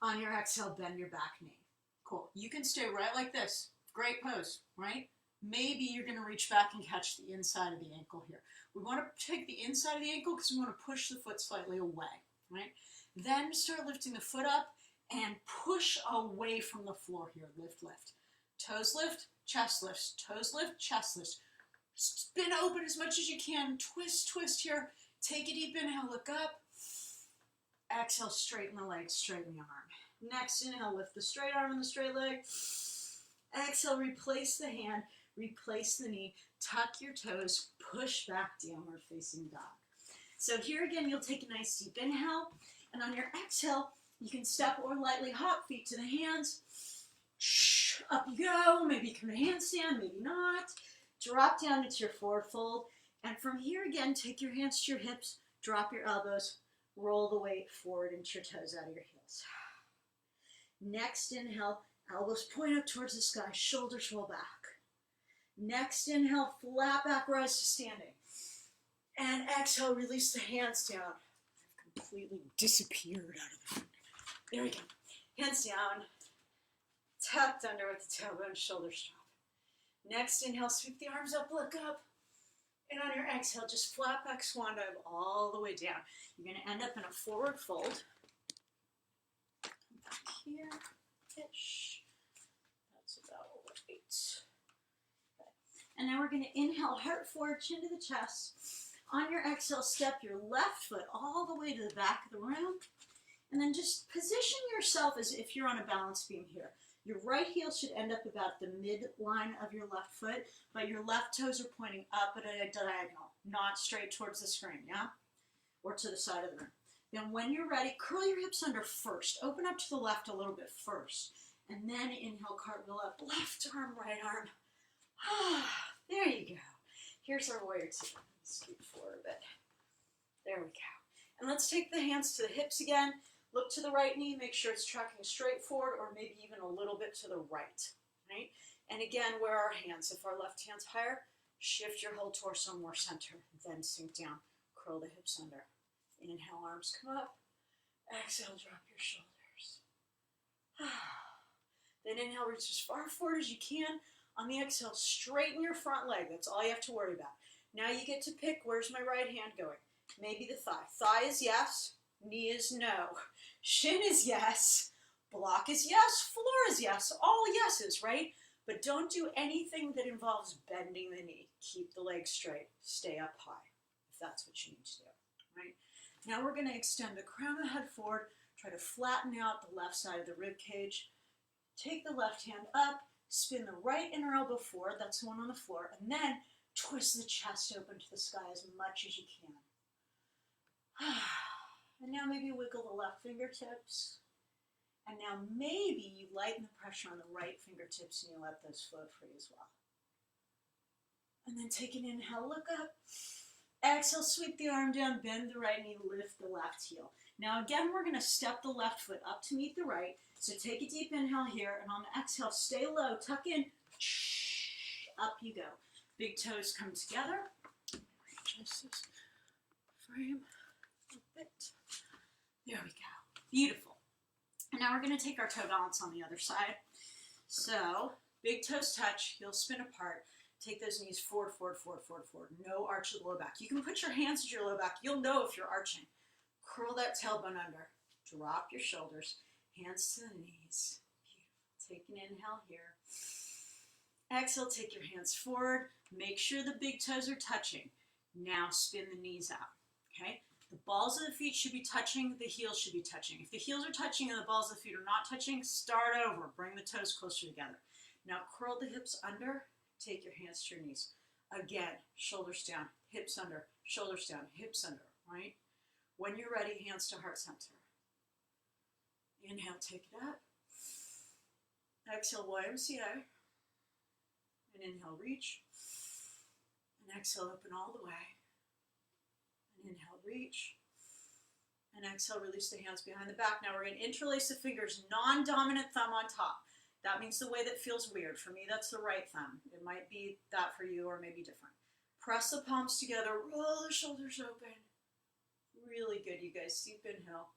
On your exhale, bend your back knee. Cool. You can stay right like this. Great pose, right? Maybe you're going to reach back and catch the inside of the ankle here. We want to take the inside of the ankle because we want to push the foot slightly away, right? Then start lifting the foot up and push away from the floor here. Lift, lift. Toes lift, chest lifts. Toes lift, chest lifts. Spin open as much as you can. Twist, twist here. Take a deep inhale, look up. Exhale, straighten the leg, straighten the arm. Next inhale, lift the straight arm and the straight leg. Exhale, replace the hand. Replace the knee, tuck your toes, push back, downward facing dog. So here again, you'll take a nice deep inhale, and on your exhale, you can step or lightly hop, feet to the hands. Up you go, maybe come to handstand, maybe not. Drop down into your forward fold, and from here again, take your hands to your hips, drop your elbows, roll the weight forward into your toes out of your heels. Next inhale, elbows point up towards the sky, shoulders roll back. Next inhale, flat back rise to standing. And exhale, release the hands down. I've completely disappeared out of the front. There we go. Hands down. Tucked under with the tailbone, shoulders drop. Next inhale, sweep the arms up, look up. And on your exhale, just flat back swan dive all the way down. You're going to end up in a forward fold. Come back here. Ish. That's about right. And now we're going to inhale, heart forward, chin to the chest. On your exhale, step your left foot all the way to the back of the room. And then just position yourself as if you're on a balance beam here. Your right heel should end up about the midline of your left foot, but your left toes are pointing up at a diagonal, not straight towards the screen, yeah? Or to the side of the room. Then when you're ready, curl your hips under first. Open up to the left a little bit first. And then inhale, cartwheel up, left arm, right arm. There you go. Here's our warrior two. Scoot forward a bit. There we go. And let's take the hands to the hips again. Look to the right knee, make sure it's tracking straight forward or maybe even a little bit to the right, right? And again, where are our hands? If our left hand's higher, shift your whole torso more center, then sink down. Curl the hips under. Inhale, arms come up. Exhale, drop your shoulders. Then inhale, reach as far forward as you can. On the exhale, straighten your front leg. That's all you have to worry about. Now you get to pick, where's my right hand going? Maybe the thigh. Thigh is yes, knee is no. Shin is yes, block is yes, floor is yes, all yeses, right? But don't do anything that involves bending the knee. Keep the leg straight, stay up high, if that's what you need to do, right? Now we're gonna extend the crown of the head forward, try to flatten out the left side of the rib cage. Take the left hand up, spin the right inner elbow forward, that's the one on the floor, and then twist the chest open to the sky as much as you can. And now maybe wiggle the left fingertips. And now maybe you lighten the pressure on the right fingertips and you let those flow free as well. And then take an inhale, look up. Exhale, sweep the arm down, bend the right knee, lift the left heel. Now again, we're gonna step the left foot up to meet the right. So take a deep inhale here, and on the exhale, stay low, tuck in, up you go. Big toes come together. Just this frame a bit. There we go. Beautiful. And now we're going to take our toe balance on the other side. So big toes touch, heels spin apart. Take those knees forward, forward, forward, forward, forward. No arch of the low back. You can put your hands at your low back. You'll know if you're arching. Curl that tailbone under. Drop your shoulders. Hands to the knees. Beautiful. Take an inhale here. Exhale, take your hands forward. Make sure the big toes are touching. Now spin the knees out, okay? The balls of the feet should be touching, the heels should be touching. If the heels are touching and the balls of the feet are not touching, start over. Bring the toes closer together. Now curl the hips under, take your hands to your knees. Again, shoulders down, hips under, shoulders down, hips under, right? When you're ready, hands to heart center. Inhale, take it up. Exhale, YMCA. And inhale, reach. And exhale, open all the way. And inhale, reach. And exhale, release the hands behind the back. Now we're going to interlace the fingers, non-dominant thumb on top. That means the way that feels weird. For me, that's the right thumb. It might be that for you or maybe different. Press the palms together, roll the shoulders open. Really good, you guys. Deep inhale.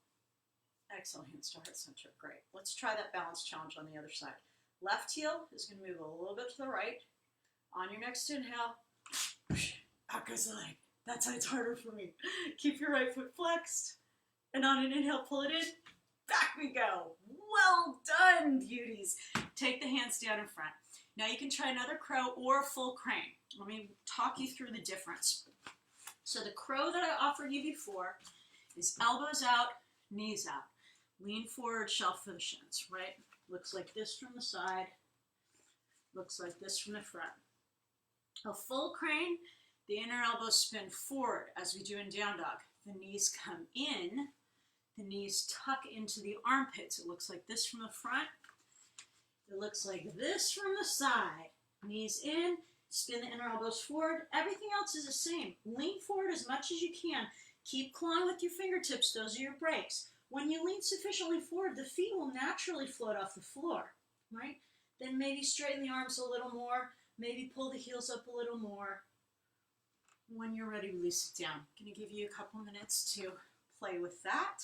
Exhale, hands to heart center. Great. Let's try that balance challenge on the other side. Left heel is going to move a little bit to the right. On your next inhale, out goes the leg. That's why it's harder for me. Keep your right foot flexed. And on an inhale, pull it in. Back we go. Well done, beauties. Take the hands down in front. Now you can try another crow or a full crane. Let me talk you through the difference. So the crow that I offered you before is elbows out, knees out. Lean forward, shelf for the shins, right? Looks like this from the side. Looks like this from the front. A full crane, the inner elbows spin forward as we do in down dog. The knees come in. The knees tuck into the armpits. It looks like this from the front. It looks like this from the side. Knees in, spin the inner elbows forward. Everything else is the same. Lean forward as much as you can. Keep clawing with your fingertips. Those are your brakes. When you lean sufficiently forward, the feet will naturally float off the floor, right? Then maybe straighten the arms a little more. Maybe pull the heels up a little more. When you're ready, release it down. I'm going to give you a couple minutes to play with that.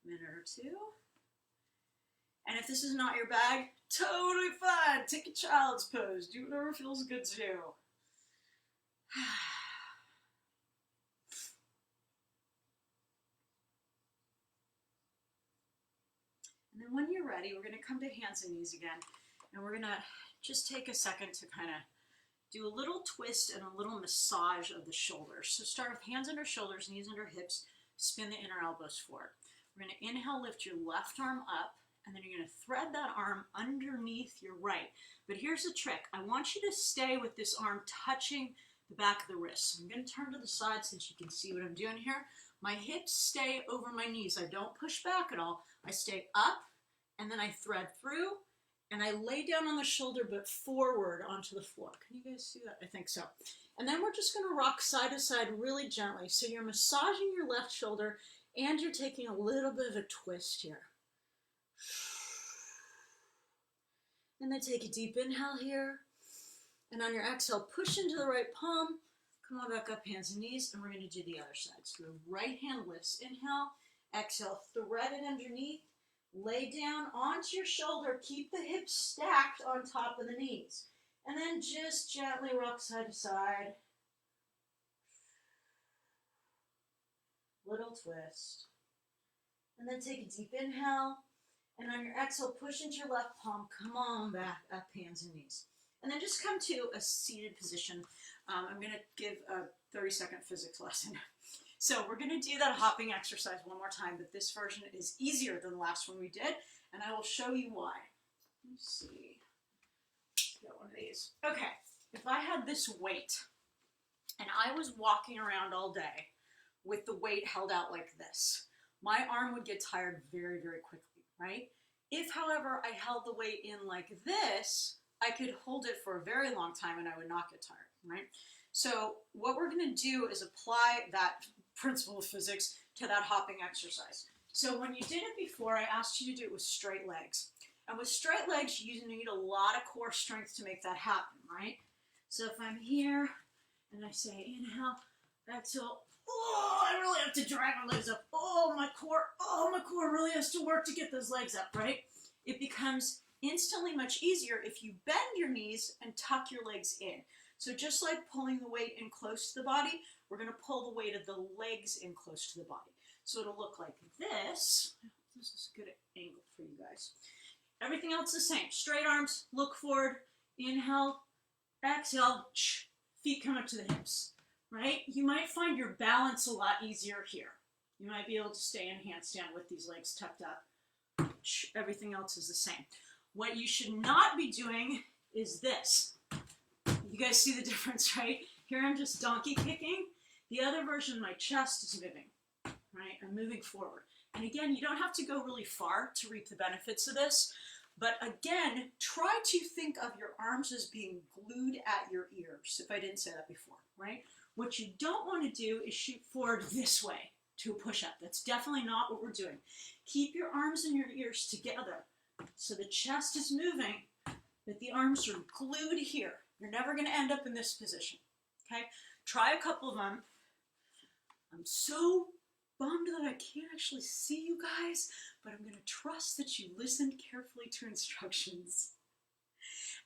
Minute or two. And if this is not your bag, totally fine. Take a child's pose. Do whatever feels good to you. And then when you're ready, we're going to come to hands and knees again. And we're going to just take a second to kind of do a little twist and a little massage of the shoulders. So start with hands under shoulders, knees under hips, spin the inner elbows forward. We're going to inhale, lift your left arm up, and then you're going to thread that arm underneath your right. But here's the trick. I want you to stay with this arm touching the back of the wrist. So I'm going to turn to the side so that you can see what I'm doing here. My hips stay over my knees. I don't push back at all. I stay up, and then I thread through, and I lay down on the shoulder but forward onto the floor. Can you guys see that? I think so. And then we're just going to rock side to side really gently. So you're massaging your left shoulder, and you're taking a little bit of a twist here. And then take a deep inhale here. And on your exhale, push into the right palm. Come on back up, hands and knees, and we're going to do the other side. So the right hand lifts. Inhale, exhale, thread it underneath. Lay down onto your shoulder. Keep the hips stacked on top of the knees. And then just gently rock side to side. Little twist. And then take a deep inhale. And on your exhale, push into your left palm. Come on back up, hands and knees. And then just come to a seated position. I'm going to give a 30-second physics lesson. So we're going to do that hopping exercise one more time, but this version is easier than the last one we did, and I will show you why. Let's see. Got one of these. Okay, if I had this weight, and I was walking around all day with the weight held out like this, my arm would get tired very, very quickly, right? If, however, I held the weight in like this, I could hold it for a very long time and I would not get tired, right? So what we're going to do is apply that principle of physics to that hopping exercise. So when you did it before, I asked you to do it with straight legs. And with straight legs, you need a lot of core strength to make that happen, right? So if I'm here and I say inhale, exhale, oh, I really have to drag my legs up. Oh, my core really has to work to get those legs up, right? It becomes instantly much easier if you bend your knees and tuck your legs in. So just like pulling the weight in close to the body, we're going to pull the weight of the legs in close to the body. So it'll look like this. This is a good angle for you guys. Everything else the same. Straight arms, look forward, inhale, exhale, feet come up to the hips, right? You might find your balance a lot easier here. You might be able to stay in handstand with these legs tucked up. Everything else is the same. What you should not be doing is this. You guys see the difference, right? Here I'm just donkey kicking. The other version, my chest is moving, right? I'm moving forward. And again, you don't have to go really far to reap the benefits of this. But again, try to think of your arms as being glued at your ears, if I didn't say that before, right? What you don't want to do is shoot forward this way to a push-up. That's definitely not what we're doing. Keep your arms and your ears together. So the chest is moving, but the arms are glued here. You're never going to end up in this position, okay? Try a couple of them. I'm so bummed that I can't actually see you guys, but I'm going to trust that you listened carefully to instructions.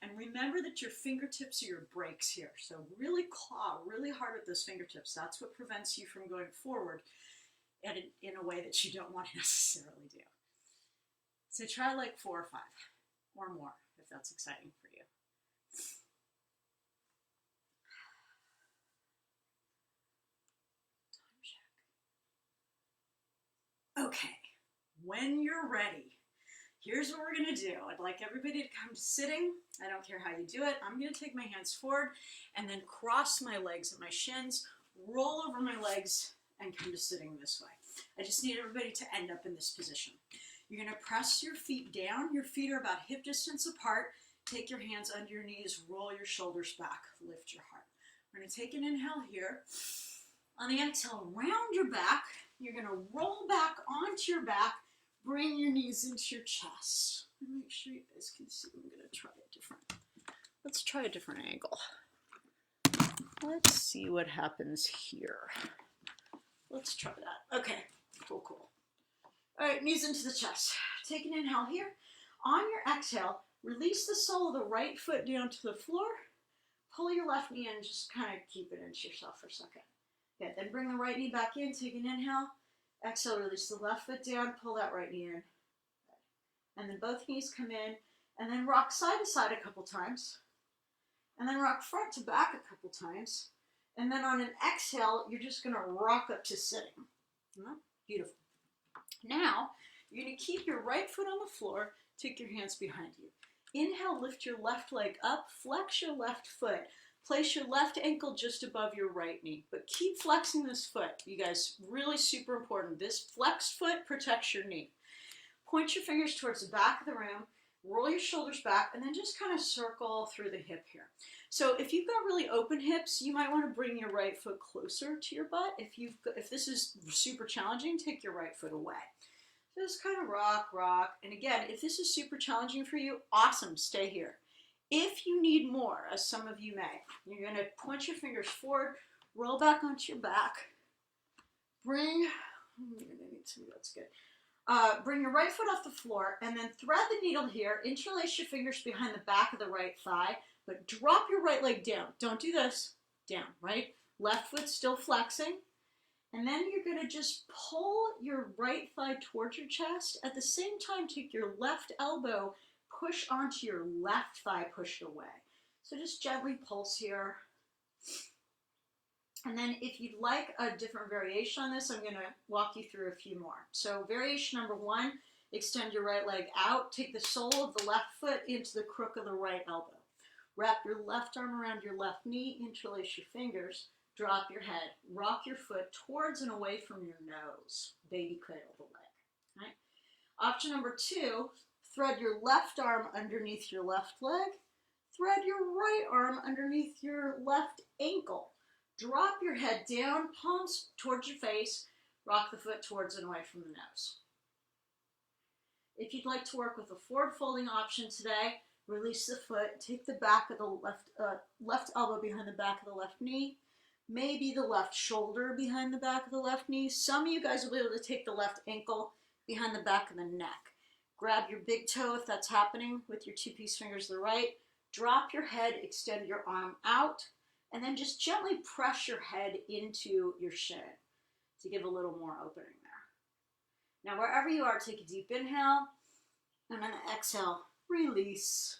And remember that your fingertips are your brakes here. So really claw really hard at those fingertips. That's what prevents you from going forward and in a way that you don't want to necessarily do. So try like 4 or 5 or more if that's exciting for you. Okay, when you're ready, here's what we're going to do. I'd like everybody to come to sitting. I don't care how you do it. I'm going to take my hands forward and then cross my legs at my shins, roll over my legs, and come to sitting this way. I just need everybody to end up in this position. You're going to press your feet down. Your feet are about hip distance apart. Take your hands under your knees, roll your shoulders back, lift your heart. We're going to take an inhale here. On the exhale, round your back. You're going to roll back onto your back, bring your knees into your chest. Make sure you guys can see. I'm going to try a different. Let's try a different angle. Let's see what happens here. Let's try that. Okay, cool. All right, knees into the chest. Take an inhale here. On your exhale, release the sole of the right foot down to the floor. Pull your left knee in, just kind of keep it into yourself for a second. Okay, then bring the right knee back in, take an inhale. Exhale, release the left foot down, pull that right knee in. And then both knees come in, and then rock side to side a couple times. And then rock front to back a couple times. And then on an exhale, you're just going to rock up to sitting. Beautiful. Now, you're going to keep your right foot on the floor, take your hands behind you. Inhale, lift your left leg up, flex your left foot. Place your left ankle just above your right knee, but keep flexing this foot. You guys, really super important. This flexed foot protects your knee. Point your fingers towards the back of the room, roll your shoulders back, and then just kind of circle through the hip here. So if you've got really open hips, you might want to bring your right foot closer to your butt. If this is super challenging, take your right foot away. Just kind of rock, rock. And again, if this is super challenging for you, awesome, stay here. If you need more, as some of you may, you're going to point your fingers forward, roll back onto your back, bring your right foot off the floor, and then thread the needle here, interlace your fingers behind the back of the right thigh, but drop your right leg down. Don't do this. Down, right? Left foot still flexing. And then you're going to just pull your right thigh towards your chest. At the same time, take your left elbow, push onto your left thigh, push it away. So just gently pulse here. And then if you'd like a different variation on this, I'm going to walk you through a few more. So variation number 1, extend your right leg out. Take the sole of the left foot into the crook of the right elbow. Wrap your left arm around your left knee, interlace your fingers, drop your head, rock your foot towards and away from your nose. Baby cradle the leg. Right? Option number 2, thread your left arm underneath your left leg. Thread your right arm underneath your left ankle. Drop your head down, palms towards your face, rock the foot towards and away from the nose. If you'd like to work with a forward folding option today, release the foot, take the back of the left elbow behind the back of the left knee, maybe the left shoulder behind the back of the left knee. Some of you guys will be able to take the left ankle behind the back of the neck. Grab your big toe if that's happening with your 2-piece fingers to the right. Drop your head, extend your arm out, and then just gently press your head into your shin to give a little more opening there. Now, wherever you are, take a deep inhale, and then exhale, release.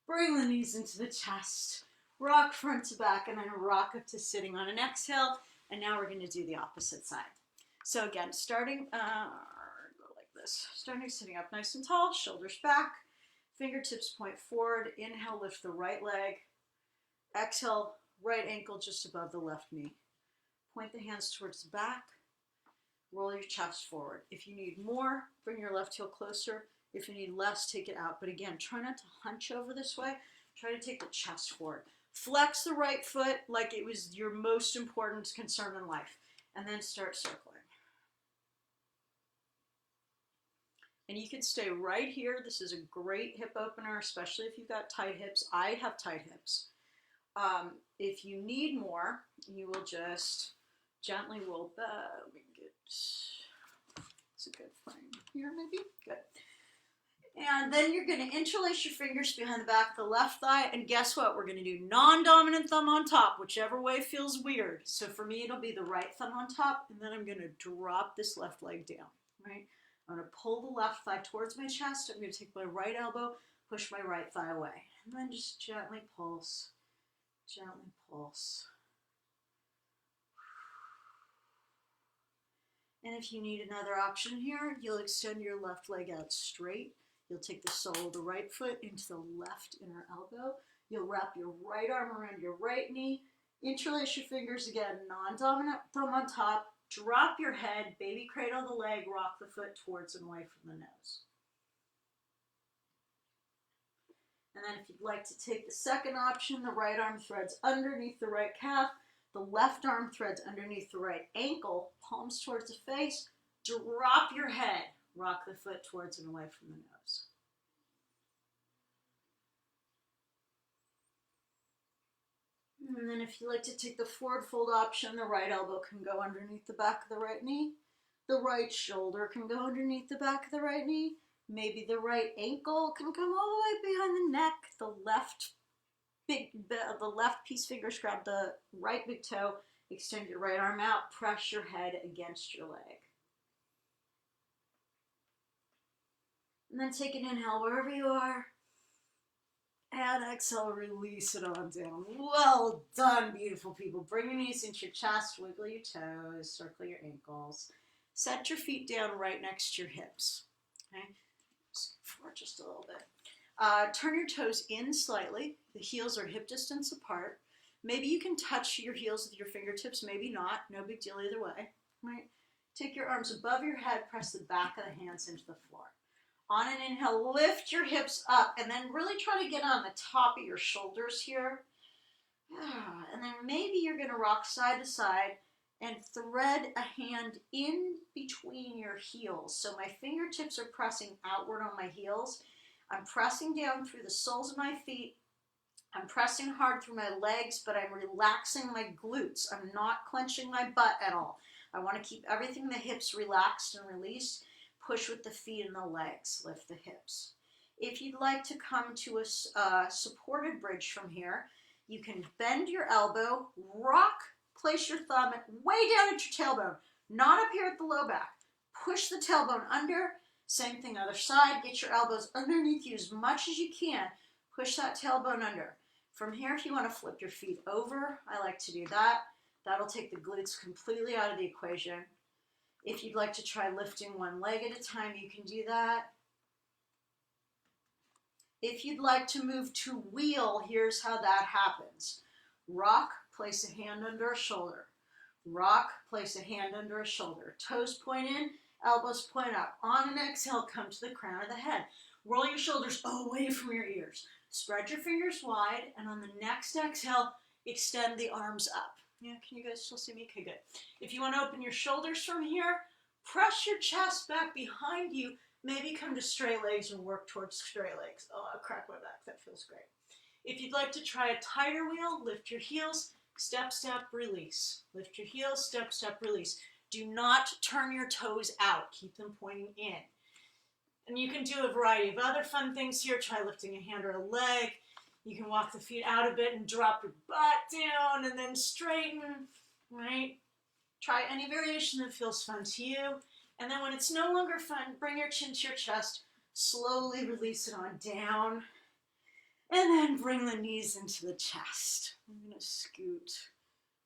Bring the knees into the chest. Rock front to back, and then rock up to sitting on an exhale. And now we're going to do the opposite side. So again, starting, go like this. Starting sitting up nice and tall, shoulders back, fingertips point forward. Inhale, lift the right leg. Exhale, right ankle just above the left knee. Point the hands towards the back. Roll your chest forward. If you need more, bring your left heel closer. If you need less, take it out. But again, try not to hunch over this way. Try to take the chest forward. Flex the right foot like it was your most important concern in life. And then start circling. And you can stay right here. This is a great hip opener, especially if you've got tight hips. I have tight hips. If you need more, you will just gently roll back. Let me get, it's a good frame here maybe. Good. And then you're going to interlace your fingers behind the back of the left thigh. And guess what? We're going to do non-dominant thumb on top, whichever way feels weird. So for me, it'll be the right thumb on top. And then I'm going to drop this left leg down, right? I'm going to pull the left thigh towards my chest. I'm going to take my right elbow, push my right thigh away. And then just gently pulse. Gently pulse. And if you need another option here, you'll extend your left leg out straight. You'll take the sole of the right foot into the left inner elbow. You'll wrap your right arm around your right knee. Interlace your fingers again, non-dominant thumb on top. Drop your head, baby cradle the leg, rock the foot towards and away from the nose. And then if you'd like to take the second option, the right arm threads underneath the right calf. The left arm threads underneath the right ankle, palms towards the face. Drop your head. Rock the foot towards and away from the nose. And then if you like to take the forward fold option, the right elbow can go underneath the back of the right knee. The right shoulder can go underneath the back of the right knee. Maybe the right ankle can come all the way behind the neck. The left piece fingers grab the right big toe. Extend your right arm out. Press your head against your leg. And then take an inhale wherever you are. And exhale, release it on down. Well done, beautiful people. Bring your knees into your chest, wiggle your toes, circle your ankles. Set your feet down right next to your hips. Okay, forward just a little bit. Turn your toes in slightly. The heels are hip distance apart. Maybe you can touch your heels with your fingertips, maybe not. No big deal either way. Right? Take your arms above your head, press the back of the hands into the floor. On an inhale, lift your hips up, and then really try to get on the top of your shoulders here. And then maybe you're going to rock side to side and thread a hand in between your heels. So my fingertips are pressing outward on my heels. I'm pressing down through the soles of my feet. I'm pressing hard through my legs, but I'm relaxing my glutes. I'm not clenching my butt at all. I want to keep everything, the hips relaxed and released. Push with the feet and the legs. Lift the hips. If you'd like to come to a supported bridge from here, you can bend your elbow, rock, place your thumb way down at your tailbone, not up here at the low back. Push the tailbone under. Same thing, other side. Get your elbows underneath you as much as you can. Push that tailbone under. From here, if you want to flip your feet over, I like to do that. That'll take the glutes completely out of the equation. If you'd like to try lifting one leg at a time, you can do that. If you'd like to move to wheel, here's how that happens. Rock, place a hand under a shoulder. Rock, place a hand under a shoulder. Toes point in, elbows point up. On an exhale, come to the crown of the head. Roll your shoulders away from your ears. Spread your fingers wide, and on the next exhale, extend the arms up. Yeah, can you guys still see me? Okay, good. If you want to open your shoulders from here, press your chest back behind you. Maybe come to straight legs or work towards straight legs. Oh, I'll crack my back. That feels great. If you'd like to try a tighter wheel, lift your heels, step, step, release. Lift your heels, step, step, release. Do not turn your toes out. Keep them pointing in. And you can do a variety of other fun things here. Try lifting a hand or a leg. You can walk the feet out a bit and drop your butt down and then straighten, right? Try any variation that feels fun to you. And then when it's no longer fun, bring your chin to your chest. Slowly release it on down. And then bring the knees into the chest. I'm going to scoot.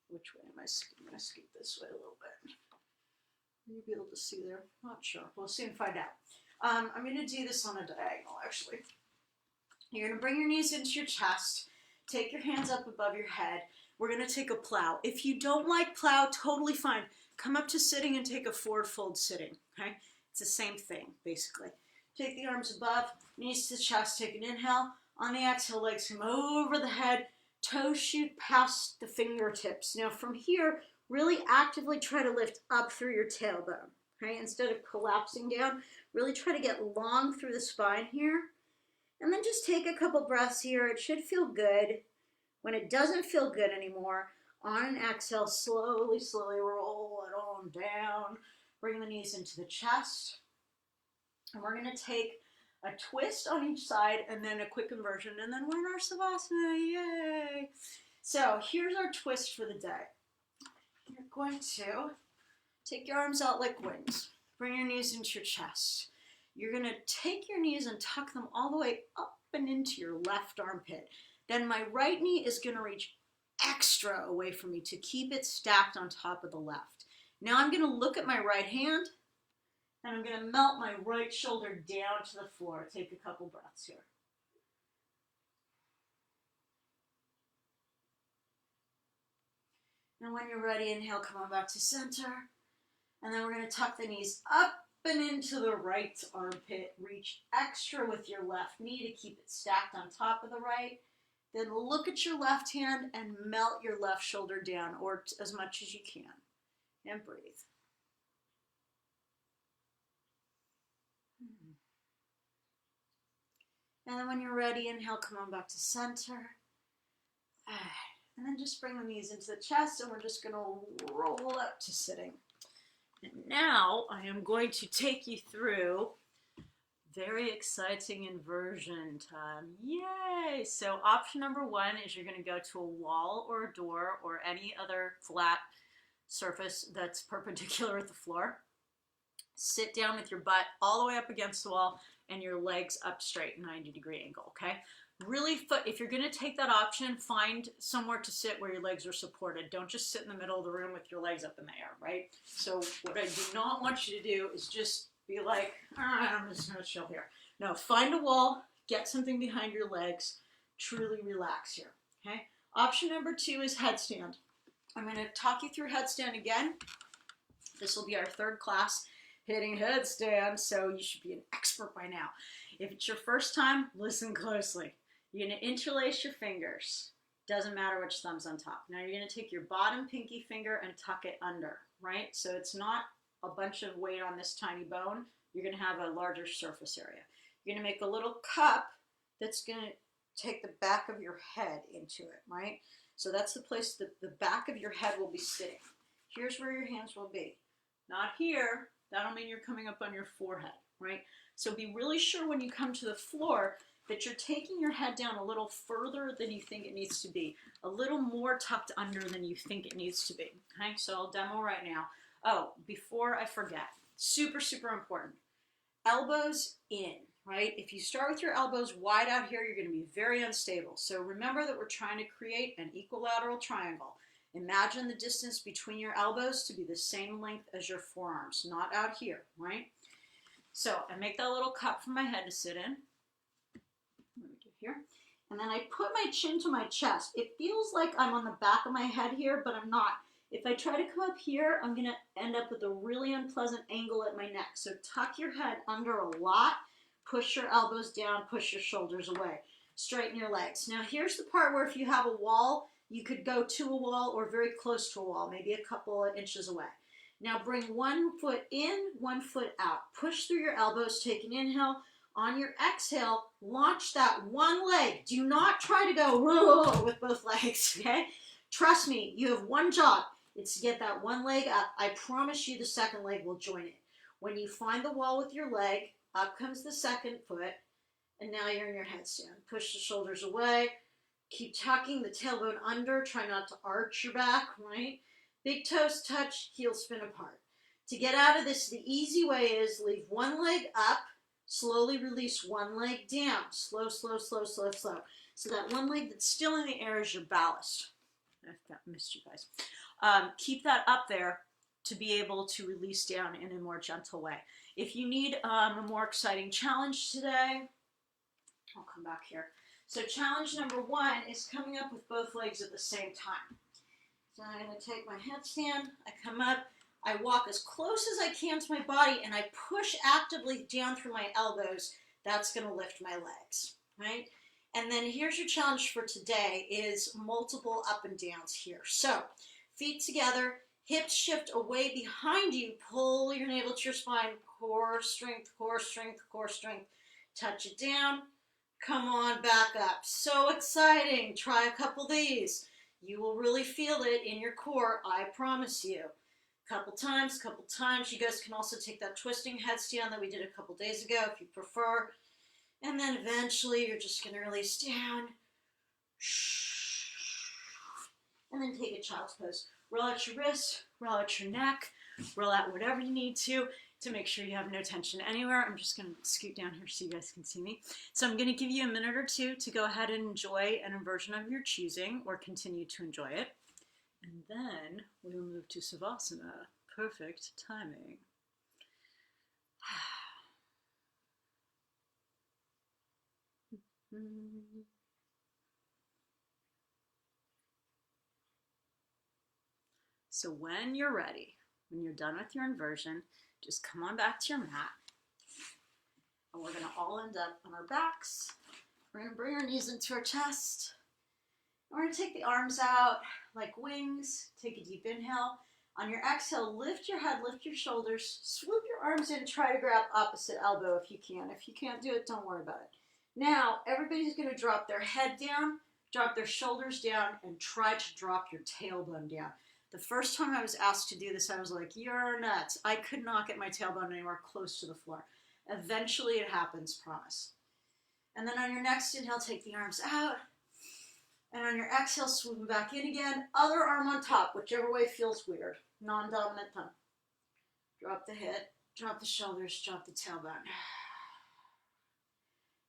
Which way am I scooting? I'm going to scoot this way a little bit. Will you be able to see there? Not sure. We'll soon find out. I'm going to do this on a diagonal, actually. You're going to bring your knees into your chest. Take your hands up above your head. We're going to take a plow. If you don't like plow, totally fine. Come up to sitting and take a forward fold sitting. Okay? It's the same thing, basically. Take the arms above, knees to the chest. Take an inhale. On the exhale, legs come over the head. Toes shoot past the fingertips. Now from here, really actively try to lift up through your tailbone. Okay? Instead of collapsing down, really try to get long through the spine here. And then just take a couple breaths here. It should feel good. When it doesn't feel good anymore, on an exhale, slowly, slowly roll it on down. Bring the knees into the chest. And we're going to take a twist on each side and then a quick inversion. And then we're in our Savasana. Yay! So here's our twist for the day. You're going to take your arms out like wings. Bring your knees into your chest. You're going to take your knees and tuck them all the way up and into your left armpit. Then my right knee is going to reach extra away from me to keep it stacked on top of the left. Now I'm going to look at my right hand and I'm going to melt my right shoulder down to the floor. Take a couple breaths here. Now when you're ready, inhale, come on back to center. And then we're going to tuck the knees up and into the right armpit. Reach extra with your left knee to keep it stacked on top of the right. Then look at your left hand and melt your left shoulder down, or as much as you can. And breathe. And then when you're ready, inhale, come on back to center. And then just bring the knees into the chest, and we're just going to roll up to sitting. And now I am going to take you through very exciting inversion time. Yay! So option number one is you're going to go to a wall or a door or any other flat surface that's perpendicular at the floor. Sit down with your butt all the way up against the wall and your legs up straight, 90-degree angle, okay? Really, if you're going to take that option, find somewhere to sit where your legs are supported. Don't just sit in the middle of the room with your legs up in the air, right? So what I do not want you to do is just be like, all right, I'm just going to chill here. No, find a wall, get something behind your legs, truly relax here, okay? Option number 2 is headstand. I'm going to talk you through headstand again. This will be our 3rd class hitting headstand, so you should be an expert by now. If it's your first time, listen closely. You're going to interlace your fingers. Doesn't matter which thumb's on top. Now you're going to take your bottom pinky finger and tuck it under, right? So it's not a bunch of weight on this tiny bone. You're going to have a larger surface area. You're going to make a little cup that's going to take the back of your head into it, right? So that's the place that the back of your head will be sitting. Here's where your hands will be. Not here. That'll mean you're coming up on your forehead, right? So be really sure when you come to the floor that you're taking your head down a little further than you think it needs to be, a little more tucked under than you think it needs to be. Okay, so I'll demo right now. Oh, before I forget, super, super important. Elbows in, right? If you start with your elbows wide out here, you're going to be very unstable. So remember that we're trying to create an equilateral triangle. Imagine the distance between your elbows to be the same length as your forearms, not out here, right? So I make that little cup for my head to sit in. Let me do here. And then I put my chin to my chest. It feels like I'm on the back of my head here, but I'm not. If I try to come up here, I'm going to end up with a really unpleasant angle at my neck. So tuck your head under a lot, push your elbows down, push your shoulders away. Straighten your legs. Now here's the part where if you have a wall, you could go to a wall or very close to a wall, maybe a couple of inches away. Now bring one foot in, one foot out. Push through your elbows, take an inhale. On your exhale, launch that one leg. Do not try to go with both legs, okay? Trust me, you have one job. It's to get that one leg up. I promise you the second leg will join it. When you find the wall with your leg, up comes the second foot, and now you're in your headstand. Push the shoulders away. Keep tucking the tailbone under. Try not to arch your back, right? Big toes touch, heels spin apart. To get out of this, the easy way is leave one leg up, slowly release one leg down. Slow, slow, slow, slow, slow. So that one leg that's still in the air is your ballast. I missed you guys. Keep that up there to be able to release down in a more gentle way. If you need a more exciting challenge today, I'll come back here. So challenge number 1 is coming up with both legs at the same time. So I'm going to take my headstand, I come up, I walk as close as I can to my body, and I push actively down through my elbows. That's going to lift my legs, right? And then here's your challenge for today is multiple up and downs here. So feet together, hips shift away behind you, pull your navel to your spine, core strength, core strength, core strength. Touch it down, come on back up. So exciting. Try a couple of these. You will really feel it in your core, I promise you. Couple times. You guys can also take that twisting headstand that we did a couple days ago if you prefer. And then eventually you're just going to release down. And then take a child's pose. Roll out your wrists, roll out your neck, roll out whatever you need to make sure you have no tension anywhere. I'm just going to scoot down here so you guys can see me. So I'm going to give you a minute or two to go ahead and enjoy an inversion of your choosing or continue to enjoy it. And then we will move to Savasana. Perfect timing. So when you're ready, when you're done with your inversion, just come on back to your mat. And we're going to all end up on our backs. We're going to bring our knees into our chest. We're going to take the arms out like wings. Take a deep inhale. On your exhale, lift your head, lift your shoulders, swoop your arms in, try to grab opposite elbow if you can. If you can't do it, don't worry about it. Now, everybody's going to drop their head down, drop their shoulders down, and try to drop your tailbone down. The first time I was asked to do this, I was like, you're nuts. I could not get my tailbone anywhere close to the floor. Eventually it happens, promise. And then on your next inhale, take the arms out. And on your exhale, swoop them back in again. Other arm on top, whichever way feels weird. Non-dominant thumb. Drop the head, drop the shoulders, drop the tailbone.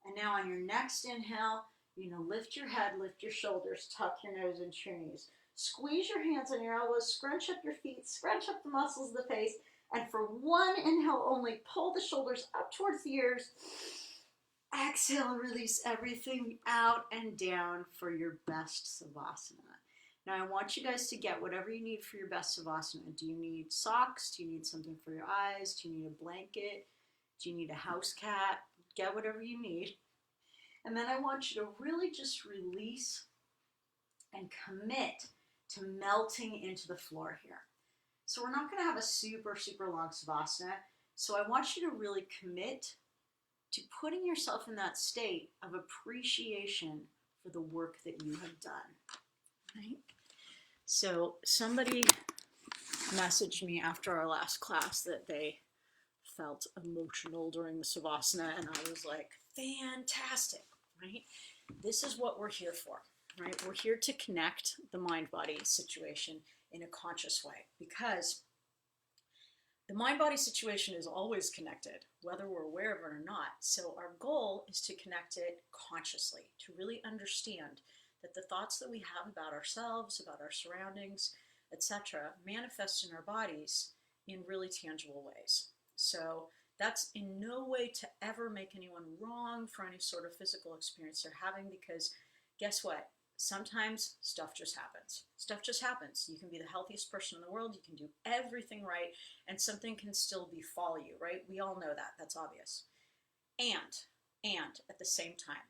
And now on your next inhale, Lift your head, lift your shoulders, tuck your nose into your knees. Squeeze your hands on your elbows, scrunch up your feet, scrunch up the muscles of the face, and for one inhale only, pull the shoulders up towards the ears. Exhale and release everything out and down for your best Savasana. Now I want you guys to get whatever you need for your best Savasana. Do you need socks? Do you need something for your eyes? Do you need a blanket? Do you need a house cat? Get whatever you need. And then I want you to really just release and commit to melting into the floor here. So we're not going to have a super, super long Savasana. So I want you to really commit to putting yourself in that state of appreciation for the work that you have done. Right? So somebody messaged me after our last class that they felt emotional during the Savasana, and I was like, fantastic, right? This is what we're here for, right? We're here to connect the mind-body situation in a conscious way, because the mind-body situation is always connected, whether we're aware of it or not. So our goal is to connect it consciously, to really understand that the thoughts that we have about ourselves, about our surroundings, etc., manifest in our bodies in really tangible ways. So that's in no way to ever make anyone wrong for any sort of physical experience they're having, because guess what? Sometimes stuff just happens. Stuff just happens. You can be the healthiest person in the world, you can do everything right, and something can still befall you, right? We all know that. That's obvious. And at the same time,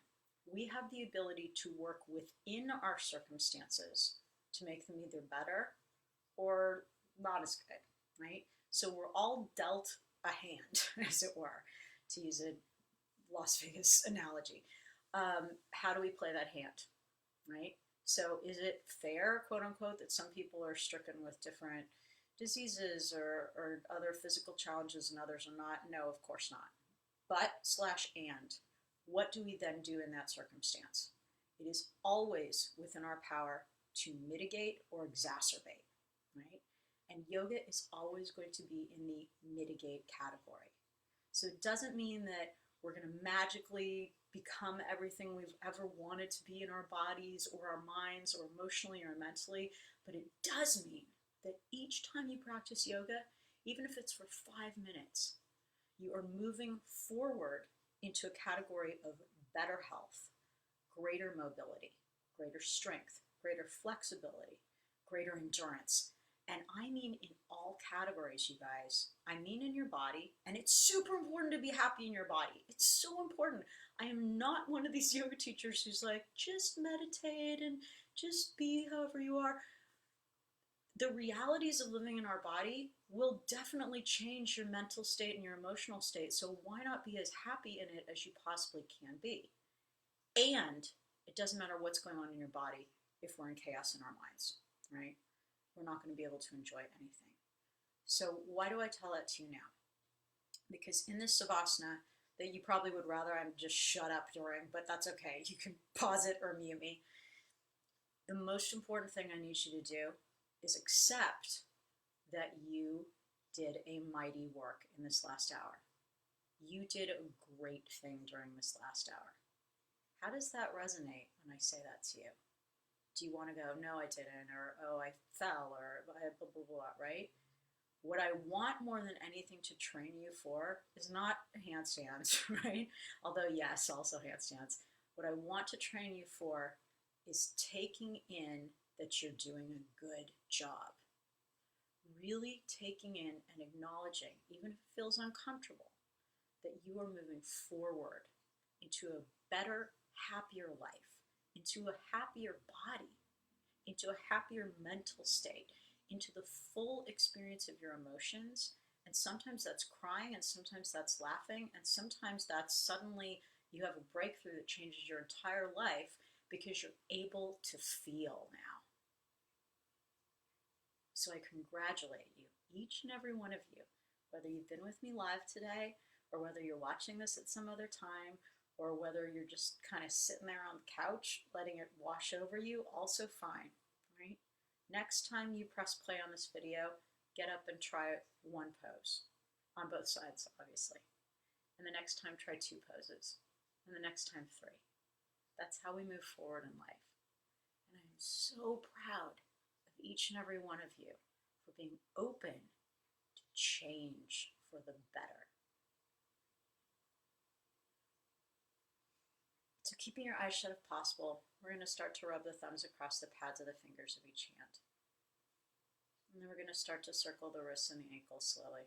we have the ability to work within our circumstances to make them either better or not as good, right? So we're all dealt a hand, as it were, to use a Las Vegas analogy. How do we play that hand, right? So is it fair, quote unquote, that some people are stricken with different diseases or other physical challenges and others are not? No, of course not. But/and, what do we then do in that circumstance? It is always within our power to mitigate or exacerbate, right? And yoga is always going to be in the mitigate category. So it doesn't mean that we're going to magically become everything we've ever wanted to be in our bodies or our minds or emotionally or mentally, but it does mean that each time you practice yoga, even if it's for 5 minutes, you are moving forward into a category of better health, greater mobility, greater strength, greater flexibility, greater endurance. And I mean in all categories, you guys. I mean in your body, and it's super important to be happy in your body. It's so important. I am not one of these yoga teachers who's like, just meditate and just be however you are. The realities of living in our body will definitely change your mental state and your emotional state. So why not be as happy in it as you possibly can be? And it doesn't matter what's going on in your body if we're in chaos in our minds, right? We're not going to be able to enjoy anything. So why do I tell that to you now? Because in this Savasana, that you probably would rather I'm just shut up during, but that's okay. You can pause it or mute me. The most important thing I need you to do is accept that you did a mighty work in this last hour. You did a great thing during this last hour. How does that resonate when I say that to you? Do you want to go, no, I didn't, or, oh, I fell, or blah, blah, blah, blah, right? What I want more than anything to train you for is not handstands, right? Although, yes, also handstands. What I want to train you for is taking in that you're doing a good job. Really taking in and acknowledging, even if it feels uncomfortable, that you are moving forward into a better, happier life, into a happier body, into a happier mental state, into the full experience of your emotions. And sometimes that's crying, and sometimes that's laughing, and sometimes that's suddenly you have a breakthrough that changes your entire life because you're able to feel now. So I congratulate you, each and every one of you, whether you've been with me live today, or whether you're watching this at some other time, or whether you're just kind of sitting there on the couch, letting it wash over you, also fine, right? Next time you press play on this video, get up and try one pose, on both sides, obviously. And the next time, try 2 poses. And the next time, 3. That's how we move forward in life. And I'm so proud of each and every one of you for being open to change for the better. So keeping your eyes shut if possible, we're going to start to rub the thumbs across the pads of the fingers of each hand. And then we're going to start to circle the wrists and the ankles slowly.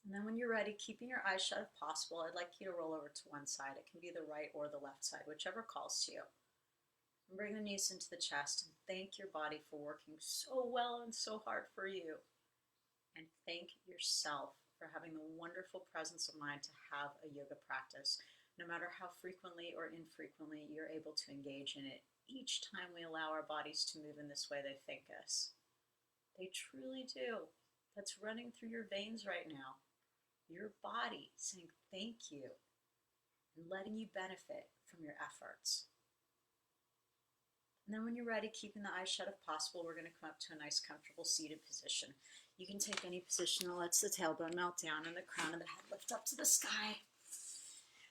And then when you're ready, keeping your eyes shut if possible, I'd like you to roll over to one side. It can be the right or the left side, whichever calls to you. And bring the knees into the chest and thank your body for working so well and so hard for you. And thank yourself for having the wonderful presence of mind to have a yoga practice. No matter how frequently or infrequently you're able to engage in it, each time we allow our bodies to move in this way, they thank us. They truly do. That's running through your veins right now. Your body saying thank you and letting you benefit from your efforts. And then when you're ready, keeping the eyes shut if possible, we're going to come up to a nice comfortable seated position. You can take any position that lets the tailbone melt down and the crown of the head lift up to the sky.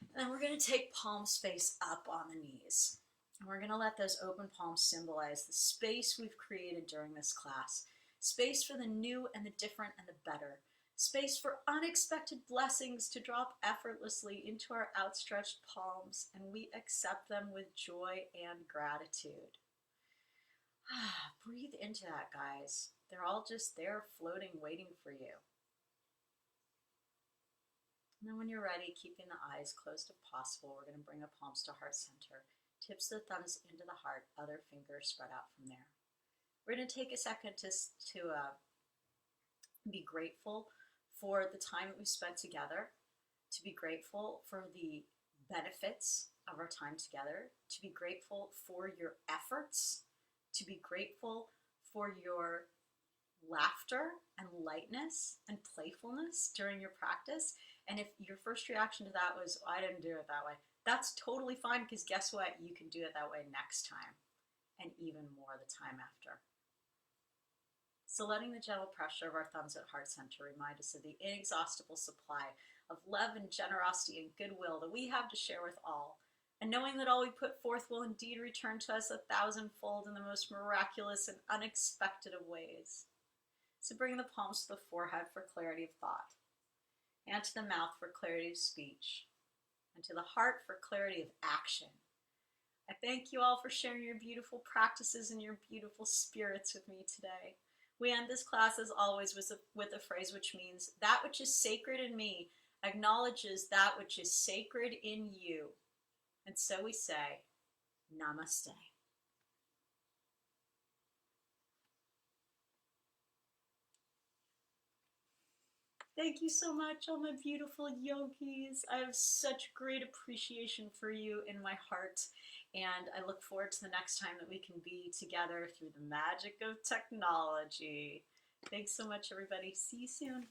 And then we're going to take palms face up on the knees. And we're going to let those open palms symbolize the space we've created during this class. Space for the new and the different and the better. Space for unexpected blessings to drop effortlessly into our outstretched palms, and we accept them with joy and gratitude. Breathe into that, guys. They're all just there floating, waiting for you. And then when you're ready, keeping the eyes closed if possible, we're going to bring the palms to heart center. Tips of the thumbs into the heart, other fingers spread out from there. We're going to take a second to be grateful for the time that we spent together, to be grateful for the benefits of our time together, to be grateful for your efforts, to be grateful for your laughter and lightness and playfulness during your practice. And if your first reaction to that was, I didn't do it that way, that's totally fine, because guess what? You can do it that way next time, and even more the time after. So letting the gentle pressure of our thumbs at heart center remind us of the inexhaustible supply of love and generosity and goodwill that we have to share with all. And knowing that all we put forth will indeed return to us 1,000-fold in the most miraculous and unexpected of ways. So bring the palms to the forehead for clarity of thought, and to the mouth for clarity of speech, and to the heart for clarity of action. I thank you all for sharing your beautiful practices and your beautiful spirits with me today. We end this class, as always, with a phrase which means, that which is sacred in me acknowledges that which is sacred in you. And so we say, Namaste. Thank you so much, all my beautiful yogis. I have such great appreciation for you in my heart. And I look forward to the next time that we can be together through the magic of technology. Thanks so much, everybody. See you soon.